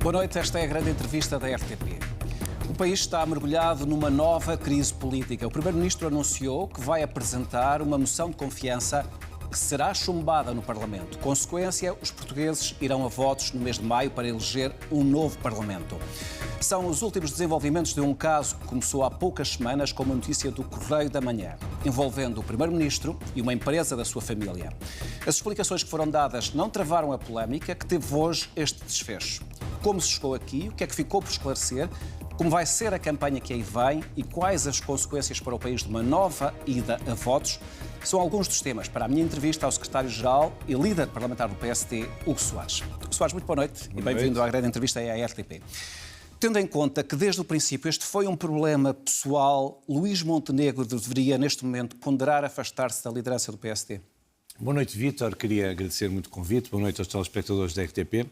Boa noite, esta é a grande entrevista da RTP. O país está mergulhado numa nova crise política. O Primeiro-Ministro anunciou que vai apresentar uma moção de confiança que será chumbada no Parlamento. Consequência, os portugueses irão a votos no mês de maio para eleger um novo Parlamento. São os últimos desenvolvimentos de um caso que começou há poucas semanas com uma notícia do Correio da Manhã, envolvendo o Primeiro-Ministro e uma empresa da sua família. As explicações que foram dadas não travaram a polémica que teve hoje este desfecho. Como se chegou aqui, o que é que ficou por esclarecer, como vai ser a campanha que aí vem e quais as consequências para o país de uma nova ida a votos, são alguns dos temas para a minha entrevista ao secretário-geral e líder parlamentar do PSD, Hugo Soares. Hugo Soares, muito boa noite e bem-vindo à grande entrevista à RTP. Tendo em conta que desde o princípio este foi um problema pessoal, Luís Montenegro deveria neste momento ponderar afastar-se da liderança do PSD? Boa noite, Vítor. Queria agradecer muito o convite. Boa noite aos telespectadores da RTP.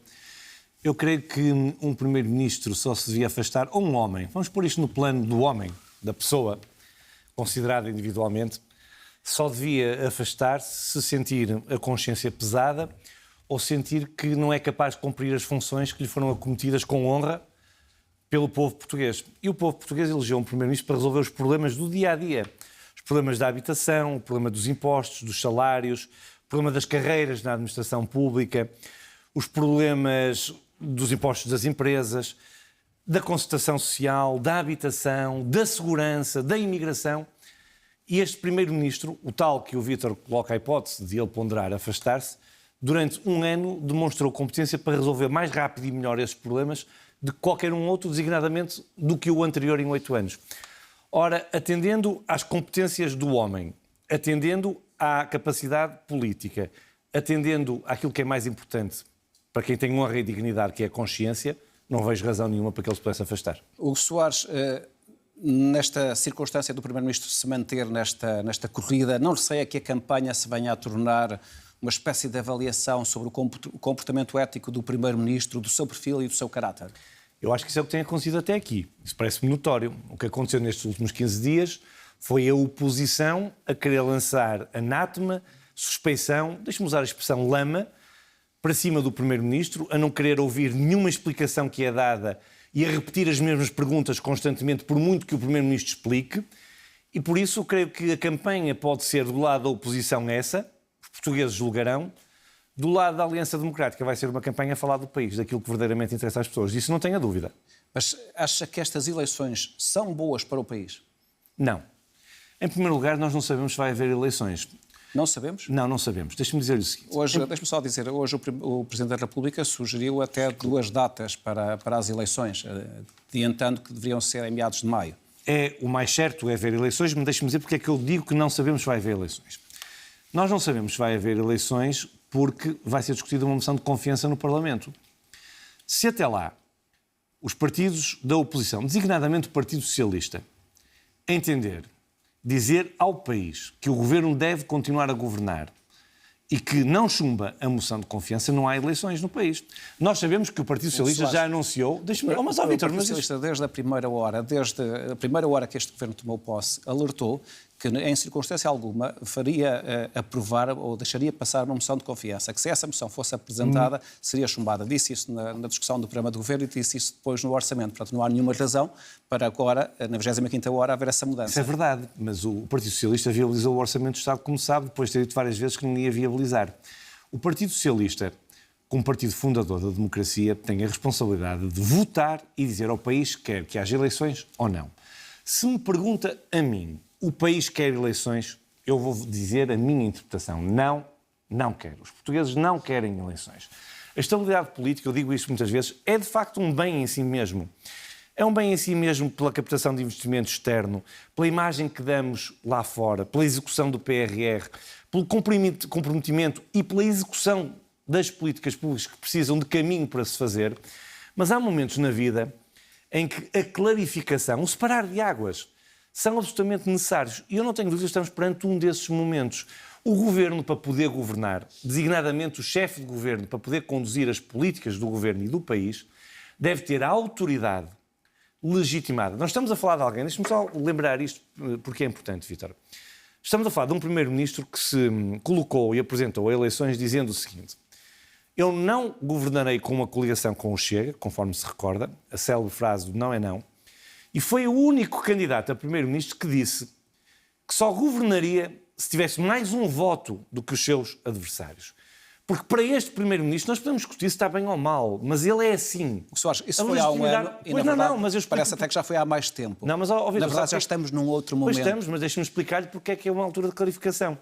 Eu creio que um primeiro-ministro só se devia afastar, ou um homem, vamos pôr isto no plano do homem, da pessoa, considerada individualmente, só devia afastar-se se sentir a consciência pesada ou sentir que não é capaz de cumprir as funções que lhe foram acometidas com honra pelo povo português. E o povo português elegeu um primeiro-ministro para resolver os problemas do dia-a-dia. Os problemas da habitação, o problema dos impostos, dos salários, o problema das carreiras na administração pública, os problemas dos impostos das empresas, da concertação social, da habitação, da segurança, da imigração. E este primeiro-ministro, o tal que o Vítor coloca a hipótese de ele ponderar afastar-se, durante um ano demonstrou competência para resolver mais rápido e melhor esses problemas de qualquer um outro, designadamente, do que o anterior em 8 anos. Ora, atendendo às competências do homem, atendendo à capacidade política, atendendo àquilo que é mais importante para quem tem honra e dignidade, que é a consciência, não vejo razão nenhuma para que ele se pudesse afastar. Hugo Soares, nesta circunstância do Primeiro-Ministro se manter nesta corrida, não receia que a campanha se venha a tornar uma espécie de avaliação sobre o comportamento ético do Primeiro-Ministro, do seu perfil e do seu caráter? Eu acho que isso é o que tem acontecido até aqui. Isso parece-me notório. O que aconteceu nestes últimos 15 dias foi a oposição a querer lançar anátema, suspeição, deixe-me usar a expressão lama, para cima do Primeiro-Ministro, a não querer ouvir nenhuma explicação que é dada e a repetir as mesmas perguntas constantemente, por muito que o Primeiro-Ministro explique. E por isso creio que a campanha pode ser do lado da oposição essa, os portugueses julgarão, do lado da Aliança Democrática vai ser uma campanha a falar do país, daquilo que verdadeiramente interessa às pessoas. Disso não tenha dúvida. Mas acha que estas eleições são boas para o país? Não. Em primeiro lugar, nós não sabemos se vai haver eleições. Não sabemos? Não, não sabemos. Deixe-me dizer-lhe o seguinte. Deixe-me só dizer, hoje o Presidente da República sugeriu até 2 datas para as eleições, adiantando que deveriam ser em meados de maio. O mais certo é haver eleições, mas deixe-me dizer porque é que eu digo que não sabemos se vai haver eleições. Nós não sabemos se vai haver eleições porque vai ser discutida uma moção de confiança no Parlamento. Se até lá os partidos da oposição, designadamente o Partido Socialista, dizer ao país que o governo deve continuar a governar e que não chumba a moção de confiança, não há eleições no país. Nós sabemos que o Partido Socialista já anunciou... Deixa-me... Mas, Vítor, o Partido Socialista, desde a primeira hora que este governo tomou posse, alertou que, em circunstância alguma, faria aprovar ou deixaria passar uma moção de confiança, que se essa moção fosse apresentada, seria chumbada. Disse isso na discussão do programa de governo e disse isso depois no orçamento. Portanto, não há nenhuma razão para agora, na 25ª hora, haver essa mudança. Isso é verdade, mas o Partido Socialista viabilizou o Orçamento do Estado, como sabe, depois de ter dito várias vezes que não ia viabilizar. O Partido Socialista, como partido fundador da democracia, tem a responsabilidade de votar e dizer ao país que quer que haja eleições ou não. Se me pergunta a mim, o país quer eleições, eu vou dizer a minha interpretação. Não, não quer. Os portugueses não querem eleições. A estabilidade política, eu digo isto muitas vezes, é de facto um bem em si mesmo. É um bem em si mesmo pela captação de investimento externo, pela imagem que damos lá fora, pela execução do PRR, pelo comprometimento e pela execução das políticas públicas que precisam de caminho para se fazer. Mas há momentos na vida em que a clarificação, o separar de águas, são absolutamente necessários. E eu não tenho dúvida, estamos perante um desses momentos. O governo, para poder governar, designadamente o chefe de governo, para poder conduzir as políticas do governo e do país, deve ter a autoridade legitimada. Nós estamos a falar de alguém, deixe-me só lembrar isto porque é importante, Vítor. Estamos a falar de um primeiro-ministro que se colocou e apresentou a eleições dizendo o seguinte: Eu não governarei com uma coligação com o Chega, conforme se recorda, a célebre frase do não é não, e foi o único candidato a primeiro-ministro que disse que só governaria se tivesse mais um voto do que os seus adversários. Porque para este primeiro-ministro nós podemos discutir se está bem ou mal, mas ele é assim. Soares, isso foi há um ano e, na verdade, mas eu parece até que já foi há mais tempo. Não, mas, na verdade, já estamos num outro momento. Pois estamos, mas deixe-me explicar-lhe porque é uma altura de clarificação.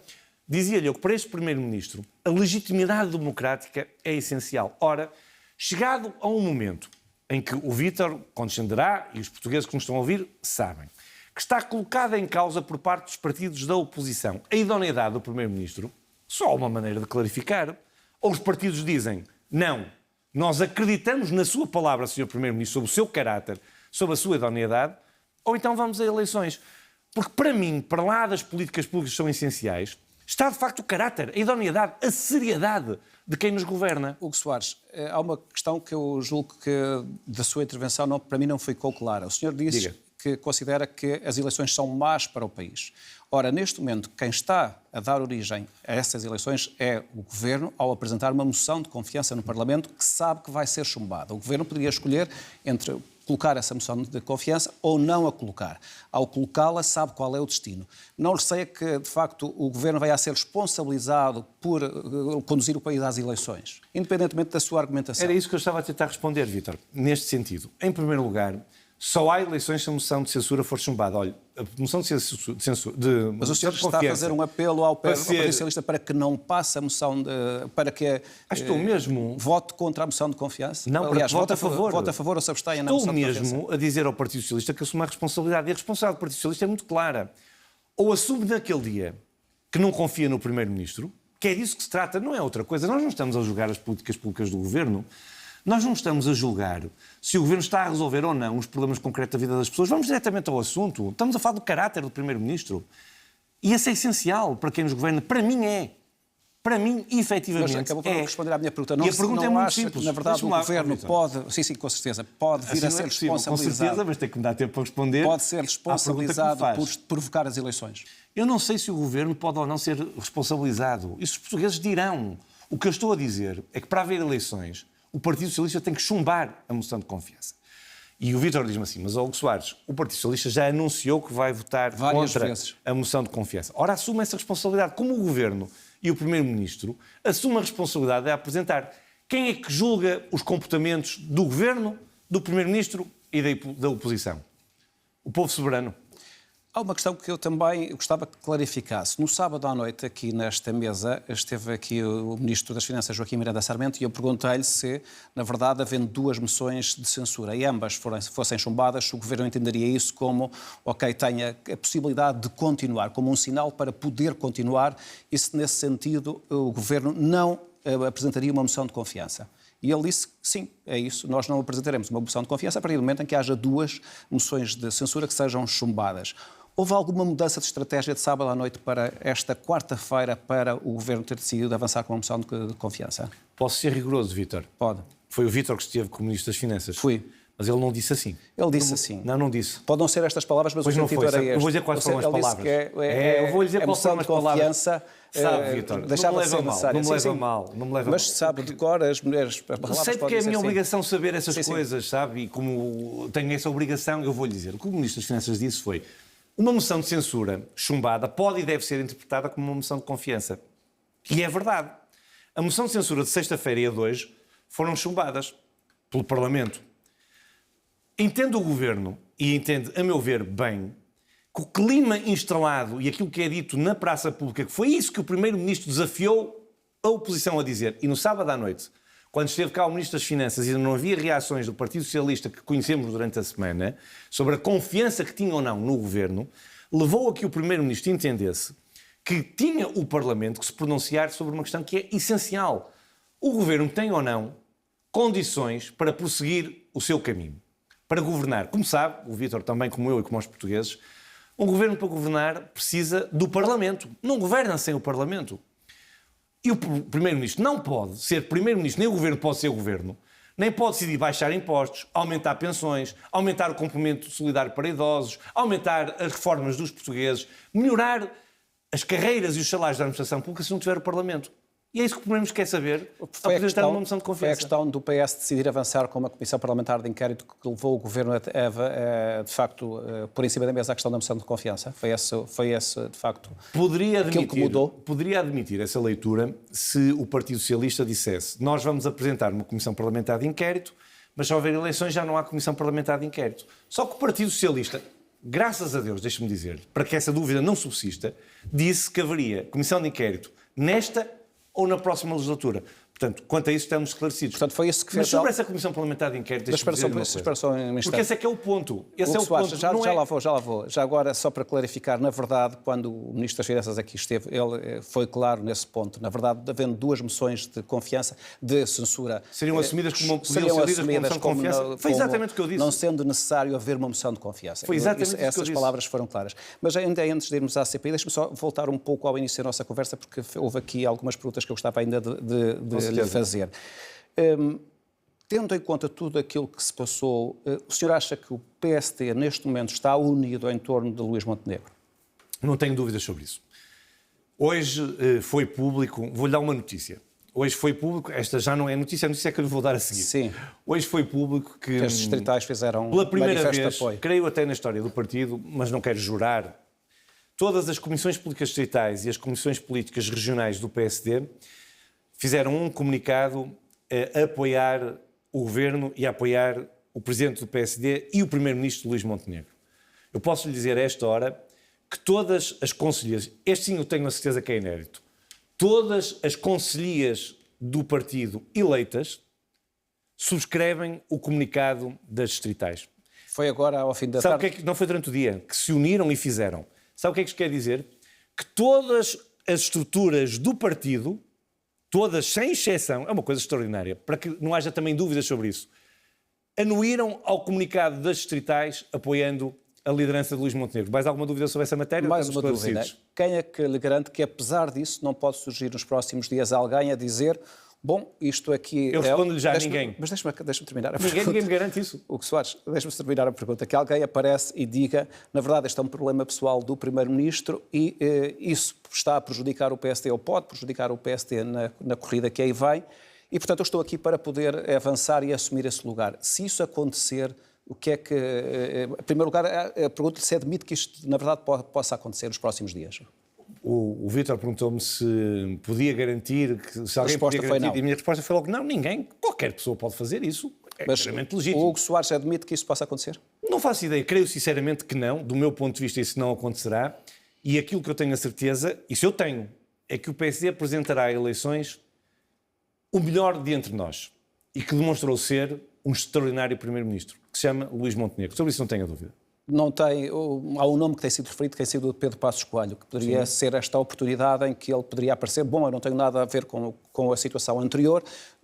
Dizia-lhe eu que para este primeiro-ministro a legitimidade democrática é essencial. Ora, chegado a um momento em que o Vítor condescenderá, e os portugueses que nos estão a ouvir sabem, que está colocada em causa por parte dos partidos da oposição a idoneidade do primeiro-ministro, só há uma maneira de clarificar. Ou os partidos dizem, não, nós acreditamos na sua palavra, Sr. Primeiro-Ministro, sobre o seu caráter, sobre a sua idoneidade, ou então vamos a eleições. Porque para mim, para lá das políticas públicas que são essenciais, está de facto o caráter, a idoneidade, a seriedade de quem nos governa. Hugo Soares, há uma questão que eu julgo que da sua intervenção para mim não ficou clara. O senhor disse que considera que as eleições são más para o país. Ora, neste momento, quem está a dar origem a essas eleições é o Governo, ao apresentar uma moção de confiança no Parlamento que sabe que vai ser chumbada. O Governo poderia escolher entre colocar essa moção de confiança ou não a colocar. Ao colocá-la, sabe qual é o destino. Não receia que, de facto, o Governo vai a ser responsabilizado por conduzir o país às eleições, independentemente da sua argumentação. Era isso que eu estava a tentar responder, Vítor, neste sentido. Em primeiro lugar, só há eleições se a moção de censura for chumbada. Olha, a moção de censura... Mas o senhor está a fazer um apelo ao Partido Socialista para que não passe a moção para que estou mesmo... vote contra a moção de confiança? Não, aliás, vote a favor ou se abstenha na moção de confiança? Estou mesmo a dizer ao Partido Socialista que assume a responsabilidade. E a responsabilidade do Partido Socialista é muito clara. Ou assume naquele dia que não confia no Primeiro-Ministro, que é disso que se trata, não é outra coisa. Nós não estamos a julgar as políticas públicas do Governo. Nós não estamos a julgar se o Governo está a resolver ou não os problemas concretos da vida das pessoas. Vamos diretamente ao assunto. Estamos a falar do caráter do Primeiro-Ministro. E esse é essencial para quem nos governa. Para mim é. Para mim, efetivamente, mas acabou por não responder à minha pergunta. Não, e a pergunta é muito simples. Que, na verdade, o Governo pode... Sim, com certeza. Pode vir a ser responsabilizado. Com certeza, mas tem que me dar tempo para responder. Pode ser responsabilizado por provocar as eleições. Eu não sei se o Governo pode ou não ser responsabilizado. Isso os portugueses dirão. O que eu estou a dizer é que para haver eleições, o Partido Socialista tem que chumbar a moção de confiança. E o Vítor diz-me assim, mas Hugo Soares, o Partido Socialista já anunciou que vai votar contra a moção de confiança. Ora, assume essa responsabilidade. Como o Governo e o Primeiro-Ministro assumem a responsabilidade de apresentar quem é que julga os comportamentos do Governo, do Primeiro-Ministro e da oposição. O povo soberano. Há uma questão que eu também gostava que clarificasse. No sábado à noite, aqui nesta mesa, esteve aqui o Ministro das Finanças, Joaquim Miranda Sarmento, e eu perguntei-lhe se, na verdade, havendo duas moções de censura e ambas fossem chumbadas, se o Governo entenderia isso como, ok, tenha a possibilidade de continuar, como um sinal para poder continuar, e se, nesse sentido, o Governo não apresentaria uma moção de confiança. E ele disse, sim, é isso, nós não apresentaremos uma moção de confiança a partir do momento em que haja duas moções de censura que sejam chumbadas. Houve alguma mudança de estratégia de sábado à noite para esta quarta-feira para o Governo ter decidido avançar com uma moção de confiança? Posso ser rigoroso, Vítor? Pode. Foi o Vítor que esteve como Ministro das Finanças? Fui. Mas ele não disse assim. Ele disse assim. Não disse. Pode não ser estas palavras, mas pois o sentido era este. Eu vou dizer quais foram as palavras. Eu vou dizer quais foram as palavras. Sabe, Vítor, não me leva mal. Não me leva mal. Não me leva mas sabe de cor as mulheres... Sei porque é a minha obrigação saber essas coisas, sabe? E como tenho essa obrigação, eu vou-lhe dizer. O que o Ministro das Finanças disse foi: uma moção de censura chumbada pode e deve ser interpretada como uma moção de confiança. E é verdade. A moção de censura de sexta-feira e a de hoje foram chumbadas pelo Parlamento. Entende o Governo, e entende, a meu ver, bem, que o clima instalado e aquilo que é dito na praça pública, que foi isso que o Primeiro-Ministro desafiou a oposição a dizer, e no sábado à noite, quando esteve cá o Ministro das Finanças e não havia reações do Partido Socialista que conhecemos durante a semana, sobre a confiança que tinha ou não no Governo, levou a que o Primeiro-Ministro entendesse que tinha o Parlamento que se pronunciar sobre uma questão que é essencial. O Governo tem ou não condições para prosseguir o seu caminho, para governar. Como sabe, o Vítor também, como eu e como os portugueses, um Governo para governar precisa do Parlamento. Não governa sem o Parlamento. E o Primeiro-Ministro não pode ser Primeiro-Ministro, nem o Governo pode ser o Governo, nem pode decidir baixar impostos, aumentar pensões, aumentar o complemento solidário para idosos, aumentar as reformas dos portugueses, melhorar as carreiras e os salários da administração pública se não tiver o Parlamento. E é isso que o Primeiro-Ministro quer saber, apresentar uma moção de confiança. Foi a questão do PS decidir avançar com uma comissão parlamentar de inquérito que levou o Governo de facto, por em cima da mesa a questão da moção de confiança? Foi esse de facto, aquilo que mudou? Poderia admitir essa leitura se o Partido Socialista dissesse: nós vamos apresentar uma comissão parlamentar de inquérito, mas se houver eleições já não há comissão parlamentar de inquérito. Só que o Partido Socialista, graças a Deus, deixe-me dizer, para que essa dúvida não subsista, disse que haveria comissão de inquérito nesta ou na próxima legislatura. Portanto, quanto a isso estamos esclarecidos. Portanto, foi isso que fez. Mas sobre essa comissão parlamentar de inquérito, deixe-me dizer uma coisa. Porque esse é que é o ponto. Esse é o ponto. Já lá vou. Já agora, só para clarificar, na verdade, quando o Ministro das Finanças aqui esteve, ele foi claro nesse ponto. Na verdade, havendo duas moções de confiança, de censura... Seriam assumidas como uma moção de confiança? Foi exatamente o que eu disse. Não sendo necessário haver uma moção de confiança. Foi exatamente isso que eu disse. Essas palavras foram claras. Mas ainda antes de irmos à CPI, deixe-me só voltar um pouco ao início da nossa conversa, porque houve aqui algumas perguntas que eu gostava ainda de lhe fazer. Tendo em conta tudo aquilo que se passou, o senhor acha que o PSD neste momento está unido em torno de Luís Montenegro? Não tenho dúvidas sobre isso. Hoje foi público, vou-lhe dar uma notícia. Hoje foi público, esta já não é notícia, a notícia é que eu lhe vou dar a seguir. Sim. Hoje foi público que os distritais fizeram pela primeira manifesto vez, de apoio. creio até na história do partido, mas não quero jurar, todas as comissões políticas distritais e as comissões políticas regionais do PSD fizeram um comunicado a apoiar o Governo e a apoiar o Presidente do PSD e o Primeiro-Ministro Luís Montenegro. Eu posso lhe dizer a esta hora que todas as conselheiras, este sim eu tenho a certeza que é inédito, todas as conselheiras do partido eleitas subscrevem o comunicado das distritais. Foi agora ao fim da tarde? Sabe o que é que não foi durante o dia? Que se uniram e fizeram. Sabe o que é que isto quer dizer? Que todas as estruturas do partido, todas, sem exceção, é uma coisa extraordinária, para que não haja também dúvidas sobre isso, anuíram ao comunicado das distritais apoiando a liderança de Luís Montenegro. Mais alguma dúvida sobre essa matéria? Mais uma dúvida. Quem é que lhe garante que, apesar disso, não pode surgir nos próximos dias alguém a dizer: bom, isto aqui... Eu respondo-lhe já a ninguém. Mas deixa-me terminar a pergunta. Ninguém me garante isso. Hugo Soares, deixa-me terminar a pergunta. Que alguém aparece e diga: na verdade, este é um problema pessoal do Primeiro-Ministro e isso está a prejudicar o PSD, ou pode prejudicar o PSD na corrida que aí vem, e, portanto, eu estou aqui para poder avançar e assumir esse lugar. Se isso acontecer, o que é que... Em primeiro lugar, pergunto-lhe se admite que isto, na verdade, possa acontecer nos próximos dias. O Vítor perguntou-me se podia garantir, se alguém podia garantir, e a minha resposta foi logo: não, ninguém, qualquer pessoa pode fazer isso, é claramente legítimo. O Hugo Soares admite que isso possa acontecer? Não faço ideia, creio sinceramente que não, do meu ponto de vista isso não acontecerá, e aquilo que eu tenho a certeza, isso eu tenho, é que o PSD apresentará a eleições o melhor de entre nós, e que demonstrou ser um extraordinário Primeiro-Ministro, que se chama Luís Montenegro. Sobre isso não tenho a dúvida. Não tem, há um nome que tem sido referido, que tem sido o de Pedro Passos Coelho, que poderia ser esta oportunidade em que ele poderia aparecer. Bom, eu não tenho nada a ver com a situação anterior,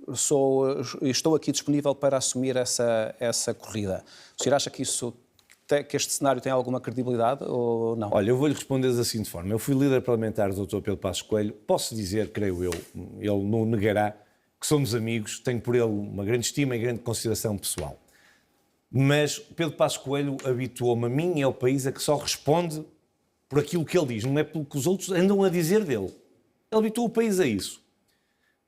estou aqui disponível para assumir essa corrida. O senhor acha que este cenário tem alguma credibilidade ou não? Olha, eu vou-lhe responder da seguinte forma. Eu fui líder parlamentar do Dr. Pedro Passos Coelho. Posso dizer, creio eu, ele não negará, que somos amigos, tenho por ele uma grande estima e grande consideração pessoal. Mas Pedro Passos Coelho habituou-me a mim e ao país a que só responde por aquilo que ele diz, não é pelo que os outros andam a dizer dele. Ele habituou o país a isso.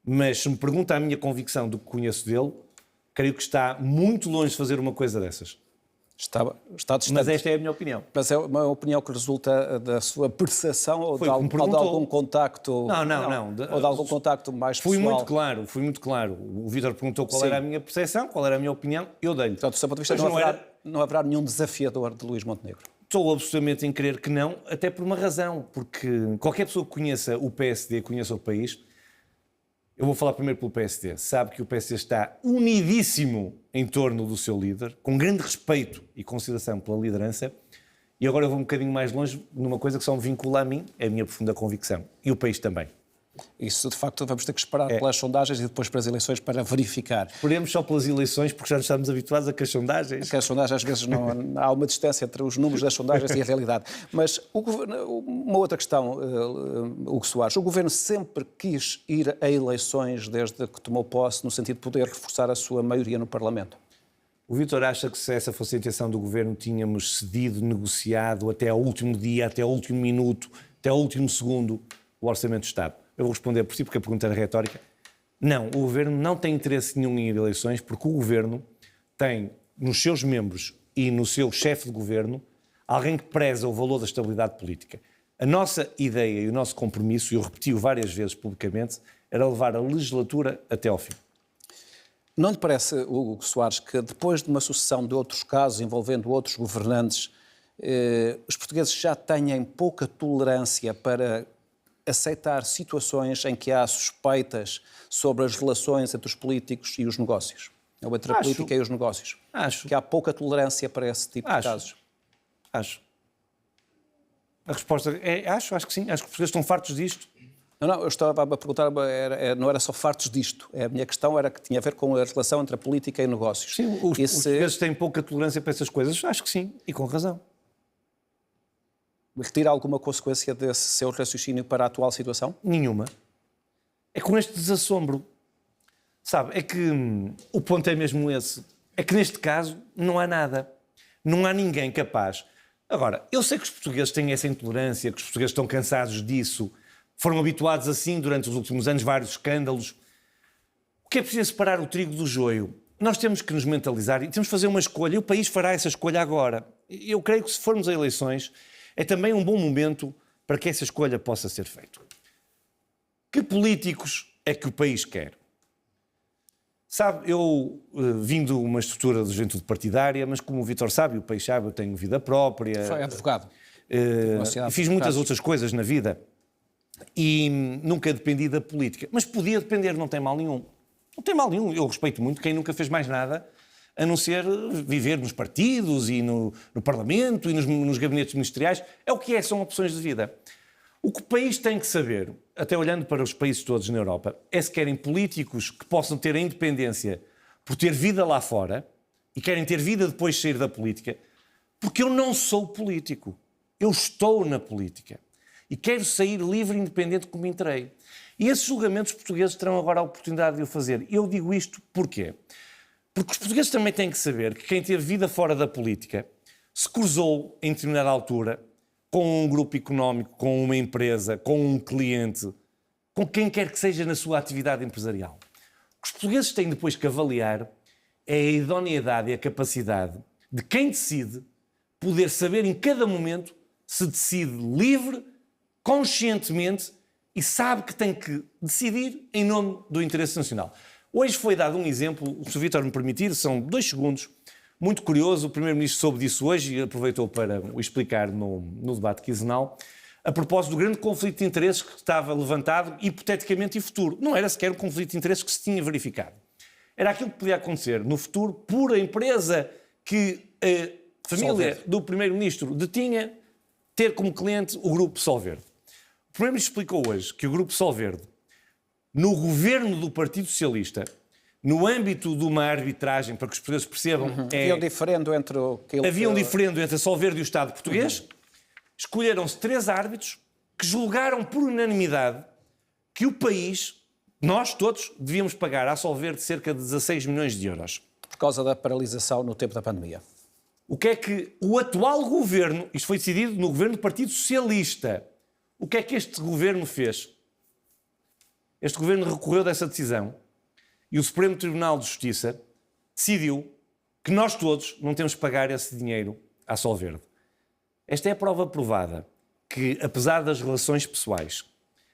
Mas se me pergunta a minha convicção do que conheço dele, creio que está muito longe de fazer uma coisa dessas. Está distante. Mas esta é a minha opinião. Mas é uma opinião que resulta da sua percepção ou de algum contacto... Não. Ou de algum contacto mais pessoal? Fui muito claro. O Vítor perguntou qual era a minha percepção, qual era a minha opinião, eu dei-lhe. Portanto, do seu ponto de vista, não haverá nenhum desafiador de Luís Montenegro? Estou absolutamente em crer que não, até por uma razão, porque qualquer pessoa que conheça o PSD, conheça o país, eu vou falar primeiro pelo PSD, sabe que o PSD está unidíssimo em torno do seu líder, com grande respeito e consideração pela liderança, e agora eu vou um bocadinho mais longe numa coisa que só me vincula a mim, é a minha profunda convicção, e o país também. Isso, de facto, vamos ter que esperar pelas sondagens e depois para as eleições para verificar. Esperemos só pelas eleições, porque já nos estamos habituados a que as sondagens... Que as sondagens, às vezes, há uma distância entre os números das sondagens e a realidade. Mas uma outra questão, Hugo Soares. O Governo sempre quis ir a eleições desde que tomou posse, no sentido de poder reforçar a sua maioria no Parlamento? O Vítor acha que se essa fosse a intenção do Governo, tínhamos cedido, negociado até ao último dia, até ao último minuto, até ao último segundo, o Orçamento de Estado? eu vou responder por si, porque a pergunta era retórica. Não, o Governo não tem interesse nenhum em eleições, porque o Governo tem nos seus membros e no seu chefe de Governo alguém que preza o valor da estabilidade política. A nossa ideia e o nosso compromisso, e eu repeti-o várias vezes publicamente, era levar a legislatura até ao fim. Não lhe parece, Hugo Soares, que depois de uma sucessão de outros casos envolvendo outros governantes, os portugueses já têm pouca tolerância para aceitar situações em que há suspeitas sobre as relações entre os políticos e os negócios? Ou entre a política e os negócios? Acho. Que há pouca tolerância para esse tipo de casos? Acho. A resposta é acho que sim. Acho que os portugueses estão fartos disto. Não, eu estava a perguntar, não era só fartos disto. A minha questão era que tinha a ver com a relação entre a política e negócios. Sim, os portugueses têm pouca tolerância para essas coisas. Acho que sim, e com razão. Retira alguma consequência desse seu raciocínio para a atual situação? Nenhuma. É com este desassombro. Sabe, é que o ponto é mesmo esse. É que neste caso não há nada. Não há ninguém capaz. Agora, eu sei que os portugueses têm essa intolerância, que os portugueses estão cansados disso, foram habituados assim durante os últimos anos, vários escândalos. O que é preciso separar o trigo do joio? Nós temos que nos mentalizar e temos que fazer uma escolha, e o país fará essa escolha agora. Eu creio que se formos a eleições, é também um bom momento para que essa escolha possa ser feita. Que políticos é que o país quer? Sabe, eu vim de uma estrutura de juventude partidária, mas como o Vítor sabe, o país sabe, eu tenho vida própria. Foi advogado. Fiz muitas outras coisas na vida e nunca dependi da política. Mas podia depender, não tem mal nenhum. Não tem mal nenhum. Eu respeito muito quem nunca fez mais nada a não ser viver nos partidos e no Parlamento e nos gabinetes ministeriais. É o que é, são opções de vida. O que o país tem que saber, até olhando para os países todos na Europa, é se querem políticos que possam ter a independência por ter vida lá fora e querem ter vida depois de sair da política, porque eu não sou político. Eu estou na política e quero sair livre e independente como entrei. E esses julgamentos portugueses terão agora a oportunidade de o fazer. Eu digo isto porquê? Porque os portugueses também têm que saber que quem teve vida fora da política se cruzou em determinada altura com um grupo económico, com uma empresa, com um cliente, com quem quer que seja na sua atividade empresarial. O que os portugueses têm depois que avaliar é a idoneidade e a capacidade de quem decide poder saber em cada momento se decide livre, conscientemente e sabe que tem que decidir em nome do interesse nacional. Hoje foi dado um exemplo, se o Vítor me permitir, são 2 segundos, muito curioso, o Primeiro-Ministro soube disso hoje e aproveitou para o explicar no debate quinzenal, a propósito do grande conflito de interesses que estava levantado, hipoteticamente e futuro. Não era sequer um conflito de interesses que se tinha verificado. Era aquilo que podia acontecer no futuro por a empresa que a família do Primeiro-Ministro detinha ter como cliente o Grupo Sol Verde. O Primeiro-Ministro explicou hoje que o Grupo Sol Verde, no governo do Partido Socialista, no âmbito de uma arbitragem, para que os portugueses percebam... Havia um diferendo entre Havia um diferendo entre a Sol Verde e o Estado português. Escolheram-se 3 árbitros que julgaram por unanimidade que o país, nós todos, devíamos pagar à Sol Verde cerca de 16 milhões de euros. Por causa da paralisação no tempo da pandemia. O que é que o atual governo, isto foi decidido no governo do Partido Socialista, o que é que este governo fez? Este governo recorreu dessa decisão e o Supremo Tribunal de Justiça decidiu que nós todos não temos que pagar esse dinheiro à Sol Verde. Esta é a prova provada que, apesar das relações pessoais,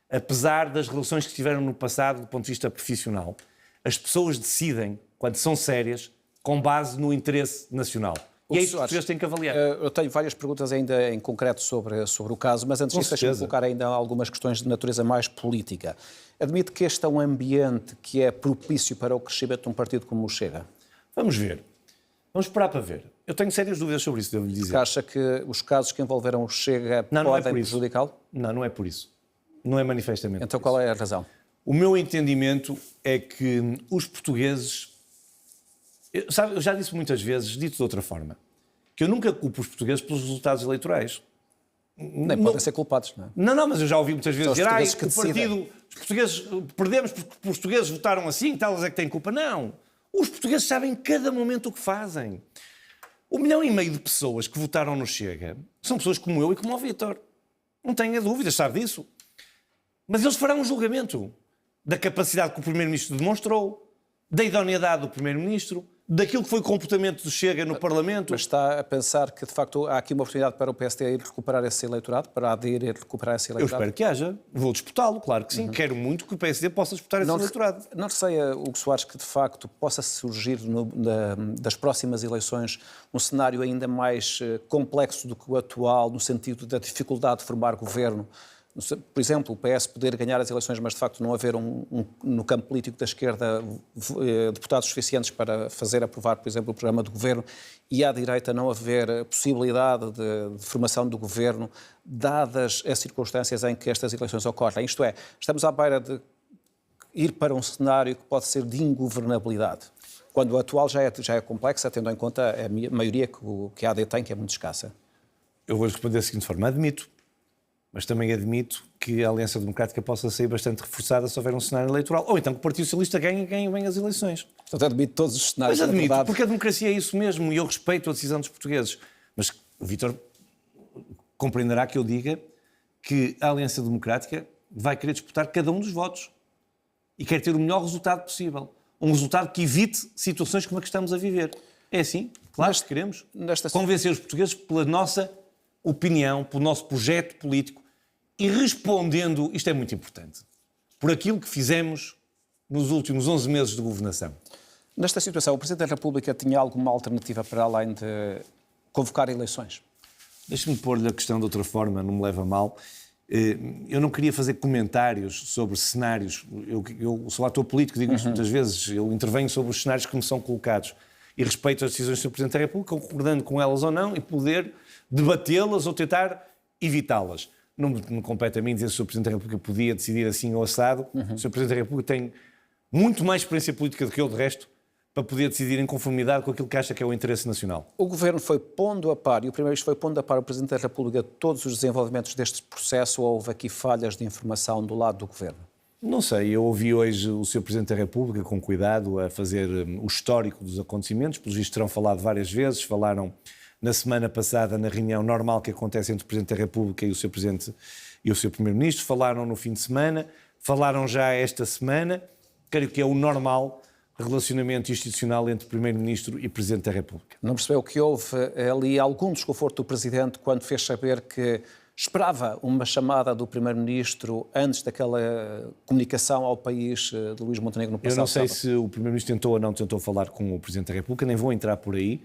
apesar das relações que tiveram no passado do ponto de vista profissional, as pessoas decidem, quando são sérias, com base no interesse nacional. E é isso que os portugueses têm que avaliar. Eu tenho várias perguntas ainda em concreto sobre o caso, mas antes disso deixe-me colocar ainda algumas questões de natureza mais política. Admite que este é um ambiente que é propício para o crescimento de um partido como o Chega? Vamos ver. Vamos esperar para ver. Eu tenho sérias dúvidas sobre isso, devo-lhe dizer. Porque acha que os casos que envolveram o Chega podem prejudicá-lo? Não, não é por isso. Não é manifestamente. Então qual é a razão? O meu entendimento é que os portugueses... Eu já disse muitas vezes, dito de outra forma, que eu nunca culpo os portugueses pelos resultados eleitorais. Nem podem ser culpados, não é? Não, mas eu já ouvi muitas vezes dizer que os portugueses perdemos porque os portugueses votaram assim, tal é que têm culpa. Não. Os portugueses sabem em cada momento o que fazem. 1,5 milhão de pessoas que votaram no Chega são pessoas como eu e como o Vítor. Não tenha dúvidas, sabe disso. Mas eles farão um julgamento da capacidade que o Primeiro-Ministro demonstrou, da idoneidade do Primeiro-Ministro, daquilo que foi o comportamento do Chega no Parlamento. Mas está a pensar que, de facto, há aqui uma oportunidade para o PSD ir recuperar esse eleitorado, para a AD ir recuperar esse Eu eleitorado? espero que haja. Vou disputá-lo, claro que sim. Quero muito que o PSD possa disputar esse eleitorado. Não receia, Hugo Soares, que de facto possa surgir das próximas eleições um cenário ainda mais complexo do que o atual, no sentido da dificuldade de formar governo? Por exemplo, o PS poder ganhar as eleições, mas de facto não haver no campo político da esquerda deputados suficientes para fazer aprovar, por exemplo, o programa do governo, e à direita não haver possibilidade de formação do governo, dadas as circunstâncias em que estas eleições ocorrem. Isto é, estamos à beira de ir para um cenário que pode ser de ingovernabilidade, quando o atual já é complexa, tendo em conta a maioria que a AD tem, que é muito escassa. Eu vou responder da seguinte forma. Admito, mas também admito que a Aliança Democrática possa sair bastante reforçada se houver um cenário eleitoral. Ou então que o Partido Socialista ganhe bem as eleições. Portanto, admito todos os cenários. Mas admito, porque a democracia é isso mesmo e eu respeito a decisão dos portugueses. Mas o Vítor compreenderá que eu diga que a Aliança Democrática vai querer disputar cada um dos votos e quer ter o melhor resultado possível. Um resultado que evite situações como a que estamos a viver. É assim? Claro que queremos. Convencer os portugueses pela nossa opinião, pelo nosso projeto político e respondendo, isto é muito importante, por aquilo que fizemos nos últimos 11 meses de governação. Nesta situação, o Presidente da República tinha alguma alternativa para além de convocar eleições? Deixe-me pôr-lhe a questão de outra forma, não me leva a mal. Eu não queria fazer comentários sobre cenários. Eu sou ator político, digo isto muitas vezes. Eu intervenho sobre os cenários que me são colocados e respeito as decisões do Sr. Presidente da República, concordando com elas ou não, e poder debatê-las ou tentar evitá-las. Não me compete a mim dizer se o Sr. Presidente da República podia decidir assim ou assado. O Sr. Presidente da República tem muito mais experiência política do que eu, de resto, para poder decidir em conformidade com aquilo que acha que é o interesse nacional. O Governo foi pondo a par, e o Primeiro-Ministro foi pondo a par o Presidente da República todos os desenvolvimentos deste processo, ou houve aqui falhas de informação do lado do Governo? Não sei, eu ouvi hoje o Sr. Presidente da República com cuidado a fazer o histórico dos acontecimentos, pelos vistos terão falado várias vezes, falaram na semana passada na reunião normal que acontece entre o Presidente da República e o Sr. Presidente e o Sr. Primeiro-Ministro, falaram no fim de semana, falaram já esta semana, creio que é o normal relacionamento institucional entre Primeiro-Ministro e Presidente da República. Não percebeu que houve ali algum desconforto do Presidente quando fez saber que esperava uma chamada do Primeiro-Ministro antes daquela comunicação ao país de Luís Montenegro no passado? Eu não sei se o Primeiro-Ministro tentou ou não tentou falar com o Presidente da República, nem vou entrar por aí,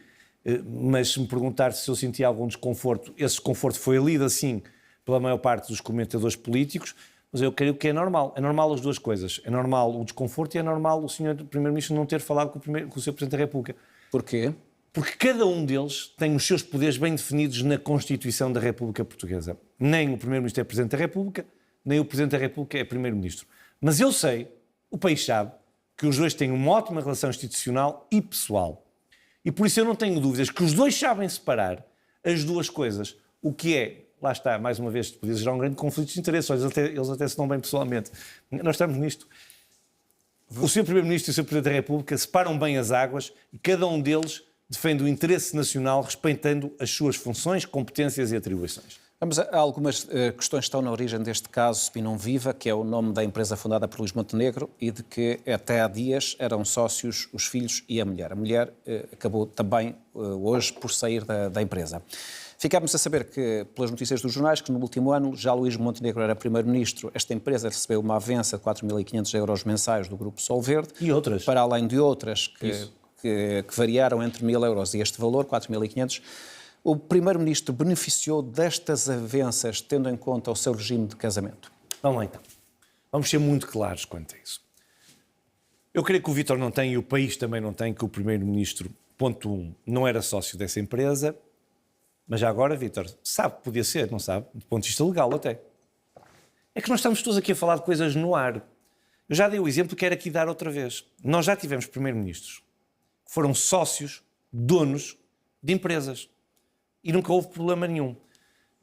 mas se me perguntar se eu sentia algum desconforto, esse desconforto foi lido assim pela maior parte dos comentadores políticos, mas eu creio que é normal. É normal as duas coisas. É normal o desconforto e é normal o Sr. Primeiro-Ministro não ter falado com o Sr. Presidente da República. Porquê? Porque cada um deles tem os seus poderes bem definidos na Constituição da República Portuguesa. Nem o Primeiro-Ministro é Presidente da República, nem o Presidente da República é Primeiro-Ministro. Mas eu sei, o país sabe, que os dois têm uma ótima relação institucional e pessoal. E por isso eu não tenho dúvidas que os dois sabem separar as duas coisas. O que é, lá está, mais uma vez, podia gerar um grande conflito de interesses. Eles até se dão bem pessoalmente. Nós estamos nisto. O Sr. Primeiro-Ministro e o Sr. Presidente da República separam bem as águas e cada um deles defende o interesse nacional respeitando as suas funções, competências e atribuições. Vamos a algumas questões que estão na origem deste caso Spinum Viva, que é o nome da empresa fundada por Luís Montenegro e de que até há dias eram sócios os filhos e a mulher. A mulher acabou também hoje por sair da empresa. Ficámos a saber que, pelas notícias dos jornais, que no último ano já Luís Montenegro era Primeiro-Ministro. Esta empresa recebeu uma avença de 4.500 euros mensais do Grupo Sol Verde. E outras. Para além de outras que variaram entre 1.000 euros e este valor, 4.500. O Primeiro-Ministro beneficiou destas avanças tendo em conta o seu regime de casamento? Vamos lá então. Vamos ser muito claros quanto a isso. Eu creio que o Vítor não tem e o país também não tem que o Primeiro-Ministro, ponto 1, não era sócio dessa empresa, mas já agora, Vítor, sabe que podia ser, não sabe? Do ponto de vista legal até. É que nós estamos todos aqui a falar de coisas no ar. Eu já dei o exemplo que quero aqui dar outra vez. Nós já tivemos Primeiro-Ministros que foram sócios, donos de empresas. E nunca houve problema nenhum.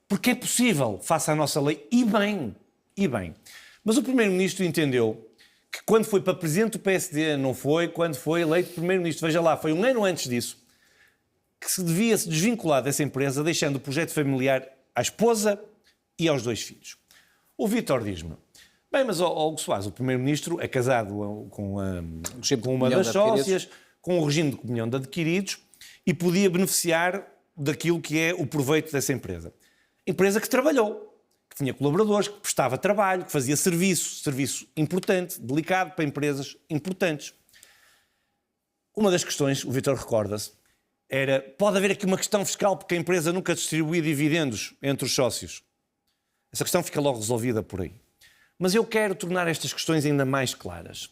Porque é possível, face à nossa lei, e bem. Mas o Primeiro-Ministro entendeu que quando foi para Presidente do PSD, não foi quando foi eleito Primeiro-Ministro. Veja lá, foi um ano antes disso, que se devia se desvincular dessa empresa, deixando o projeto familiar à esposa e aos 2 filhos. O Vítor diz-me, Bem, mas, Hugo Soares, o primeiro-ministro é casado com uma comunhão das de sócias, com o regime de comunhão de adquiridos, e podia beneficiar daquilo que é o proveito dessa empresa. Empresa que trabalhou, que tinha colaboradores, que prestava trabalho, que fazia serviço importante, delicado para empresas importantes. Uma das questões, o Vítor recorda-se, era, pode haver aqui uma questão fiscal porque a empresa nunca distribuía dividendos entre os sócios. Essa questão fica logo resolvida por aí. Mas eu quero tornar estas questões ainda mais claras.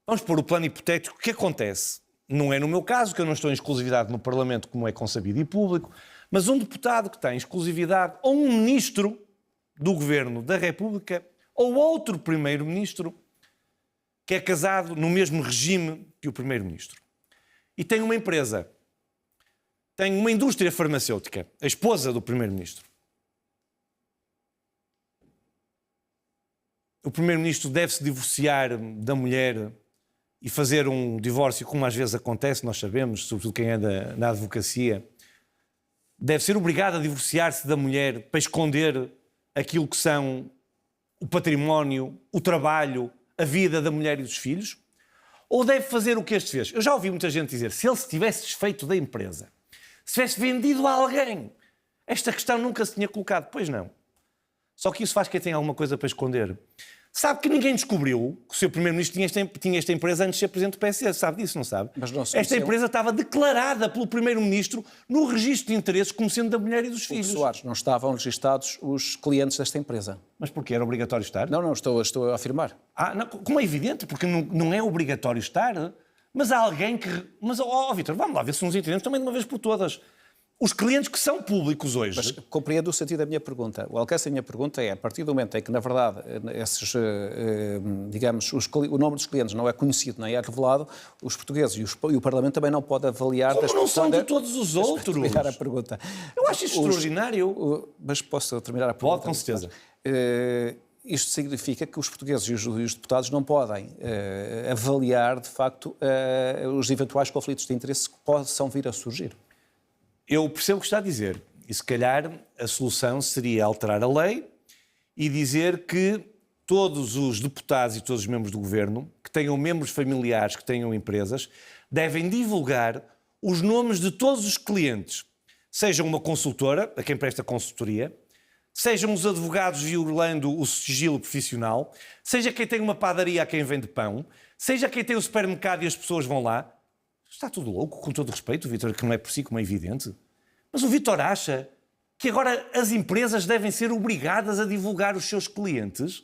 Vamos pôr o plano hipotético. O que acontece? Não é no meu caso, que eu não estou em exclusividade no Parlamento, como é consabido e público, mas um deputado que tem exclusividade, ou um ministro do Governo da República, ou outro primeiro-ministro, que é casado no mesmo regime que o primeiro-ministro. E tem uma empresa, tem uma indústria farmacêutica, a esposa do primeiro-ministro. O primeiro-ministro deve-se divorciar da mulher e fazer um divórcio, como às vezes acontece, nós sabemos, sobretudo quem é na advocacia, deve ser obrigado a divorciar-se da mulher para esconder aquilo que são o património, o trabalho, a vida da mulher e dos filhos? Ou deve fazer o que este fez? Eu já ouvi muita gente dizer, se ele se tivesse desfeito da empresa, se tivesse vendido a alguém, esta questão nunca se tinha colocado. Pois não. Só que isso faz quem tem alguma coisa para esconder. Sabe que ninguém descobriu que o seu primeiro-ministro tinha esta empresa antes de ser presidente do PSD. Sabe disso, não sabe? Mas não esta empresa estava declarada pelo primeiro-ministro no registro de interesses como sendo da mulher e dos filhos. Soares, não estavam registados os clientes desta empresa. Mas porquê? Era obrigatório estar? Não, estou a afirmar. Não, como é evidente, porque não é obrigatório estar, mas há alguém que... Mas, Vítor, vamos lá ver se nos entendemos também de uma vez por todas. Os clientes que são públicos hoje... Mas compreendo o sentido da minha pergunta. O alcance da minha pergunta é, a partir do momento em que, na verdade, o nome dos clientes não é conhecido nem é revelado, os portugueses e o Parlamento também não podem avaliar... Como não são de todos os outros? Terminar a pergunta. Eu acho isso extraordinário. Mas posso terminar a pergunta? Pode, com certeza. Isto significa que os portugueses e os deputados não podem avaliar, de facto, os eventuais conflitos de interesse que possam vir a surgir. Eu percebo o que está a dizer. E se calhar a solução seria alterar a lei e dizer que todos os deputados e todos os membros do governo que tenham membros familiares, que tenham empresas, devem divulgar os nomes de todos os clientes. Seja uma consultora, a quem presta consultoria, sejam os advogados violando o sigilo profissional, seja quem tem uma padaria a quem vende pão, seja quem tem o supermercado e as pessoas vão lá. Está tudo louco, com todo respeito, Vítor, que não é por si como é evidente. Mas o Vítor acha que agora as empresas devem ser obrigadas a divulgar os seus clientes?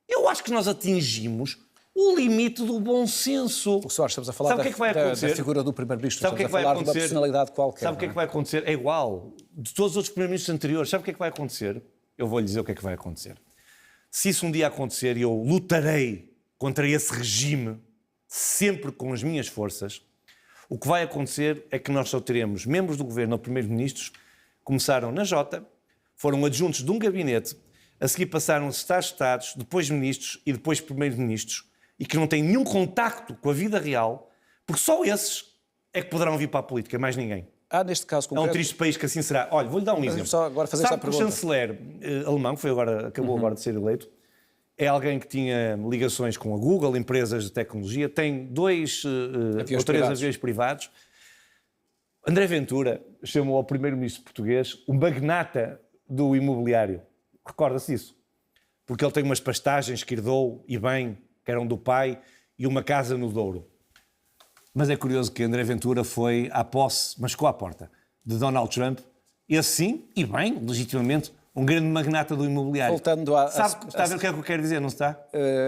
Eu acho que nós atingimos o limite do bom senso. O Soares, estamos a falar da figura do primeiro-ministro. Sabe o que é que vai acontecer? De uma personalidade qualquer. Sabe o que é que vai acontecer? É igual. De todos os outros primeiros-ministros anteriores, sabe o que é que vai acontecer? Eu vou-lhe dizer o que é que vai acontecer. Se isso um dia acontecer, e eu lutarei contra esse regime, sempre com as minhas forças, o que vai acontecer é que nós só teremos membros do governo ou primeiros-ministros que começaram na Jota, foram adjuntos de um gabinete, a seguir passaram a secretários de Estado, depois ministros e depois primeiros-ministros, e que não têm nenhum contacto com a vida real, porque só esses é que poderão vir para a política, mais ninguém. Neste caso concreto... É um triste país que assim será. Olha, vou-lhe dar um exemplo. Só agora fazer esta pergunta. O chanceler alemão, que acabou agora de ser eleito, é alguém que tinha ligações com a Google, empresas de tecnologia, tem 2 ou 3 aviões privados. André Ventura chamou ao primeiro-ministro português um magnata do imobiliário. Recorda-se disso? Porque ele tem umas pastagens que herdou, e bem, que eram do pai, e uma casa no Douro. Mas é curioso que André Ventura foi à posse, mas ficou à porta, de Donald Trump. Esse sim, e bem, legitimamente, um grande magnata do imobiliário. Voltando está a ver o que é que eu quero dizer, não está?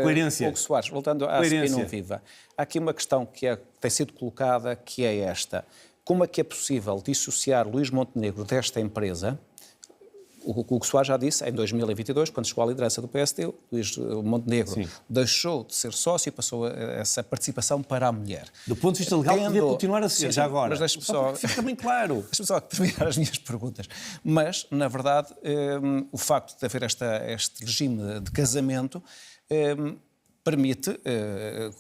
Coerência. Hugo Soares, voltando à opinião viva. Há aqui uma questão que tem sido colocada, que é esta. Como é que é possível dissociar Luís Montenegro desta empresa? O Hugo Soares já disse, em 2022, quando chegou à liderança do PSD, Luís Montenegro deixou de ser sócio e passou essa participação para a mulher. Do ponto de vista legal, podia continuar a ser, já agora. Mas deixe-me só... Fica bem claro. Deixe-me só terminar as minhas perguntas. Mas, na verdade, o facto de haver este regime de casamento permite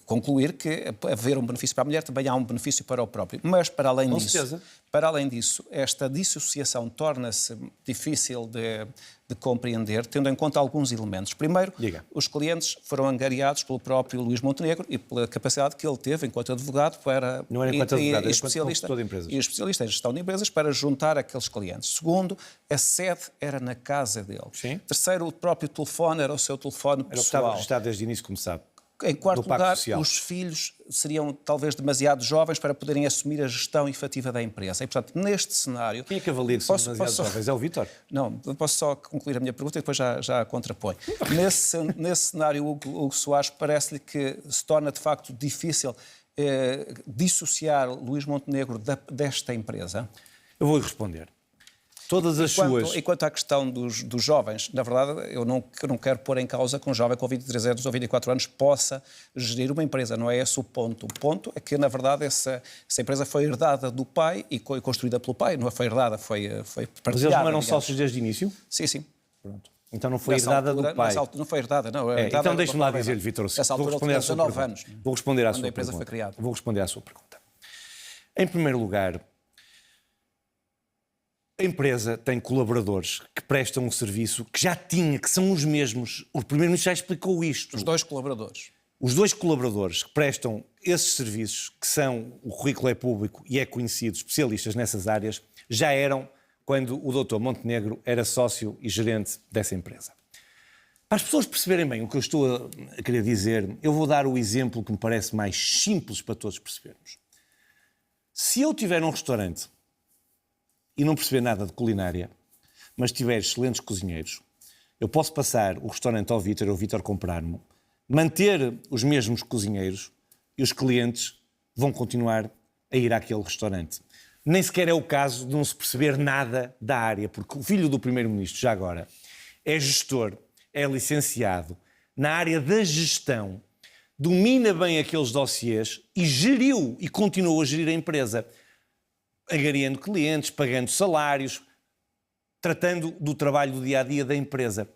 concluir que haver um benefício para a mulher também há um benefício para o próprio. Mas, para além disso, Para além disso, esta dissociação torna-se difícil de compreender, tendo em conta alguns elementos. Primeiro, os clientes foram angariados pelo próprio Luís Montenegro e pela capacidade que ele teve, enquanto advogado, para... Não era enquanto advogado, era enquanto consultor de empresas. E especialista em gestão de empresas para juntar aqueles clientes. Segundo, a sede era na casa dele. Sim. Terceiro, o próprio telefone era o seu telefone pessoal. Era o que estava registrado desde o início, como sabe. Em quarto lugar, os filhos seriam talvez demasiado jovens para poderem assumir a gestão efetiva da empresa. E, portanto, neste cenário... Quem é que avalia que são demasiado jovens? É o Vítor? Não, posso só concluir a minha pergunta e depois já a contraponho. Nesse cenário, o Hugo Soares parece-lhe que se torna, de facto, difícil dissociar Luís Montenegro desta empresa? Eu vou-lhe responder. Todas as suas... E quanto à questão dos jovens, na verdade, eu não quero pôr em causa que um jovem com 23 anos ou 24 anos possa gerir uma empresa. Não é esse o ponto. O ponto é que, na verdade, essa empresa foi herdada do pai e construída pelo pai. Não foi herdada, foi partilhada. Mas eles não eram sócios desde o início? Sim, sim. Pronto. Então não foi herdada do pai. Não foi herdada, não. Então deixe-me lá dizer-lhe, Vítor, vou responder à sua pergunta. Vou responder à sua pergunta. A empresa foi criada. Vou responder à sua pergunta. Em primeiro lugar, a empresa tem colaboradores que prestam um serviço que já tinha, que são os mesmos. O Primeiro-Ministro já explicou isto. Os dois colaboradores. Os dois colaboradores que prestam esses serviços, que são, o currículo é público e é conhecido, especialistas nessas áreas, já eram quando o Dr. Montenegro era sócio e gerente dessa empresa. Para as pessoas perceberem bem o que eu estou a querer dizer, eu vou dar o exemplo que me parece mais simples para todos percebermos. Se eu tiver um restaurante e não perceber nada de culinária, mas tiver excelentes cozinheiros, eu posso passar o restaurante ao Vítor, ou o Vítor comprar-me, manter os mesmos cozinheiros e os clientes vão continuar a ir àquele restaurante. Nem sequer é o caso de não se perceber nada da área, porque o filho do Primeiro-Ministro, já agora, é gestor, é licenciado na área da gestão, domina bem aqueles dossiês e geriu e continuou a gerir a empresa, angariando clientes, pagando salários, tratando do trabalho do dia-a-dia da empresa.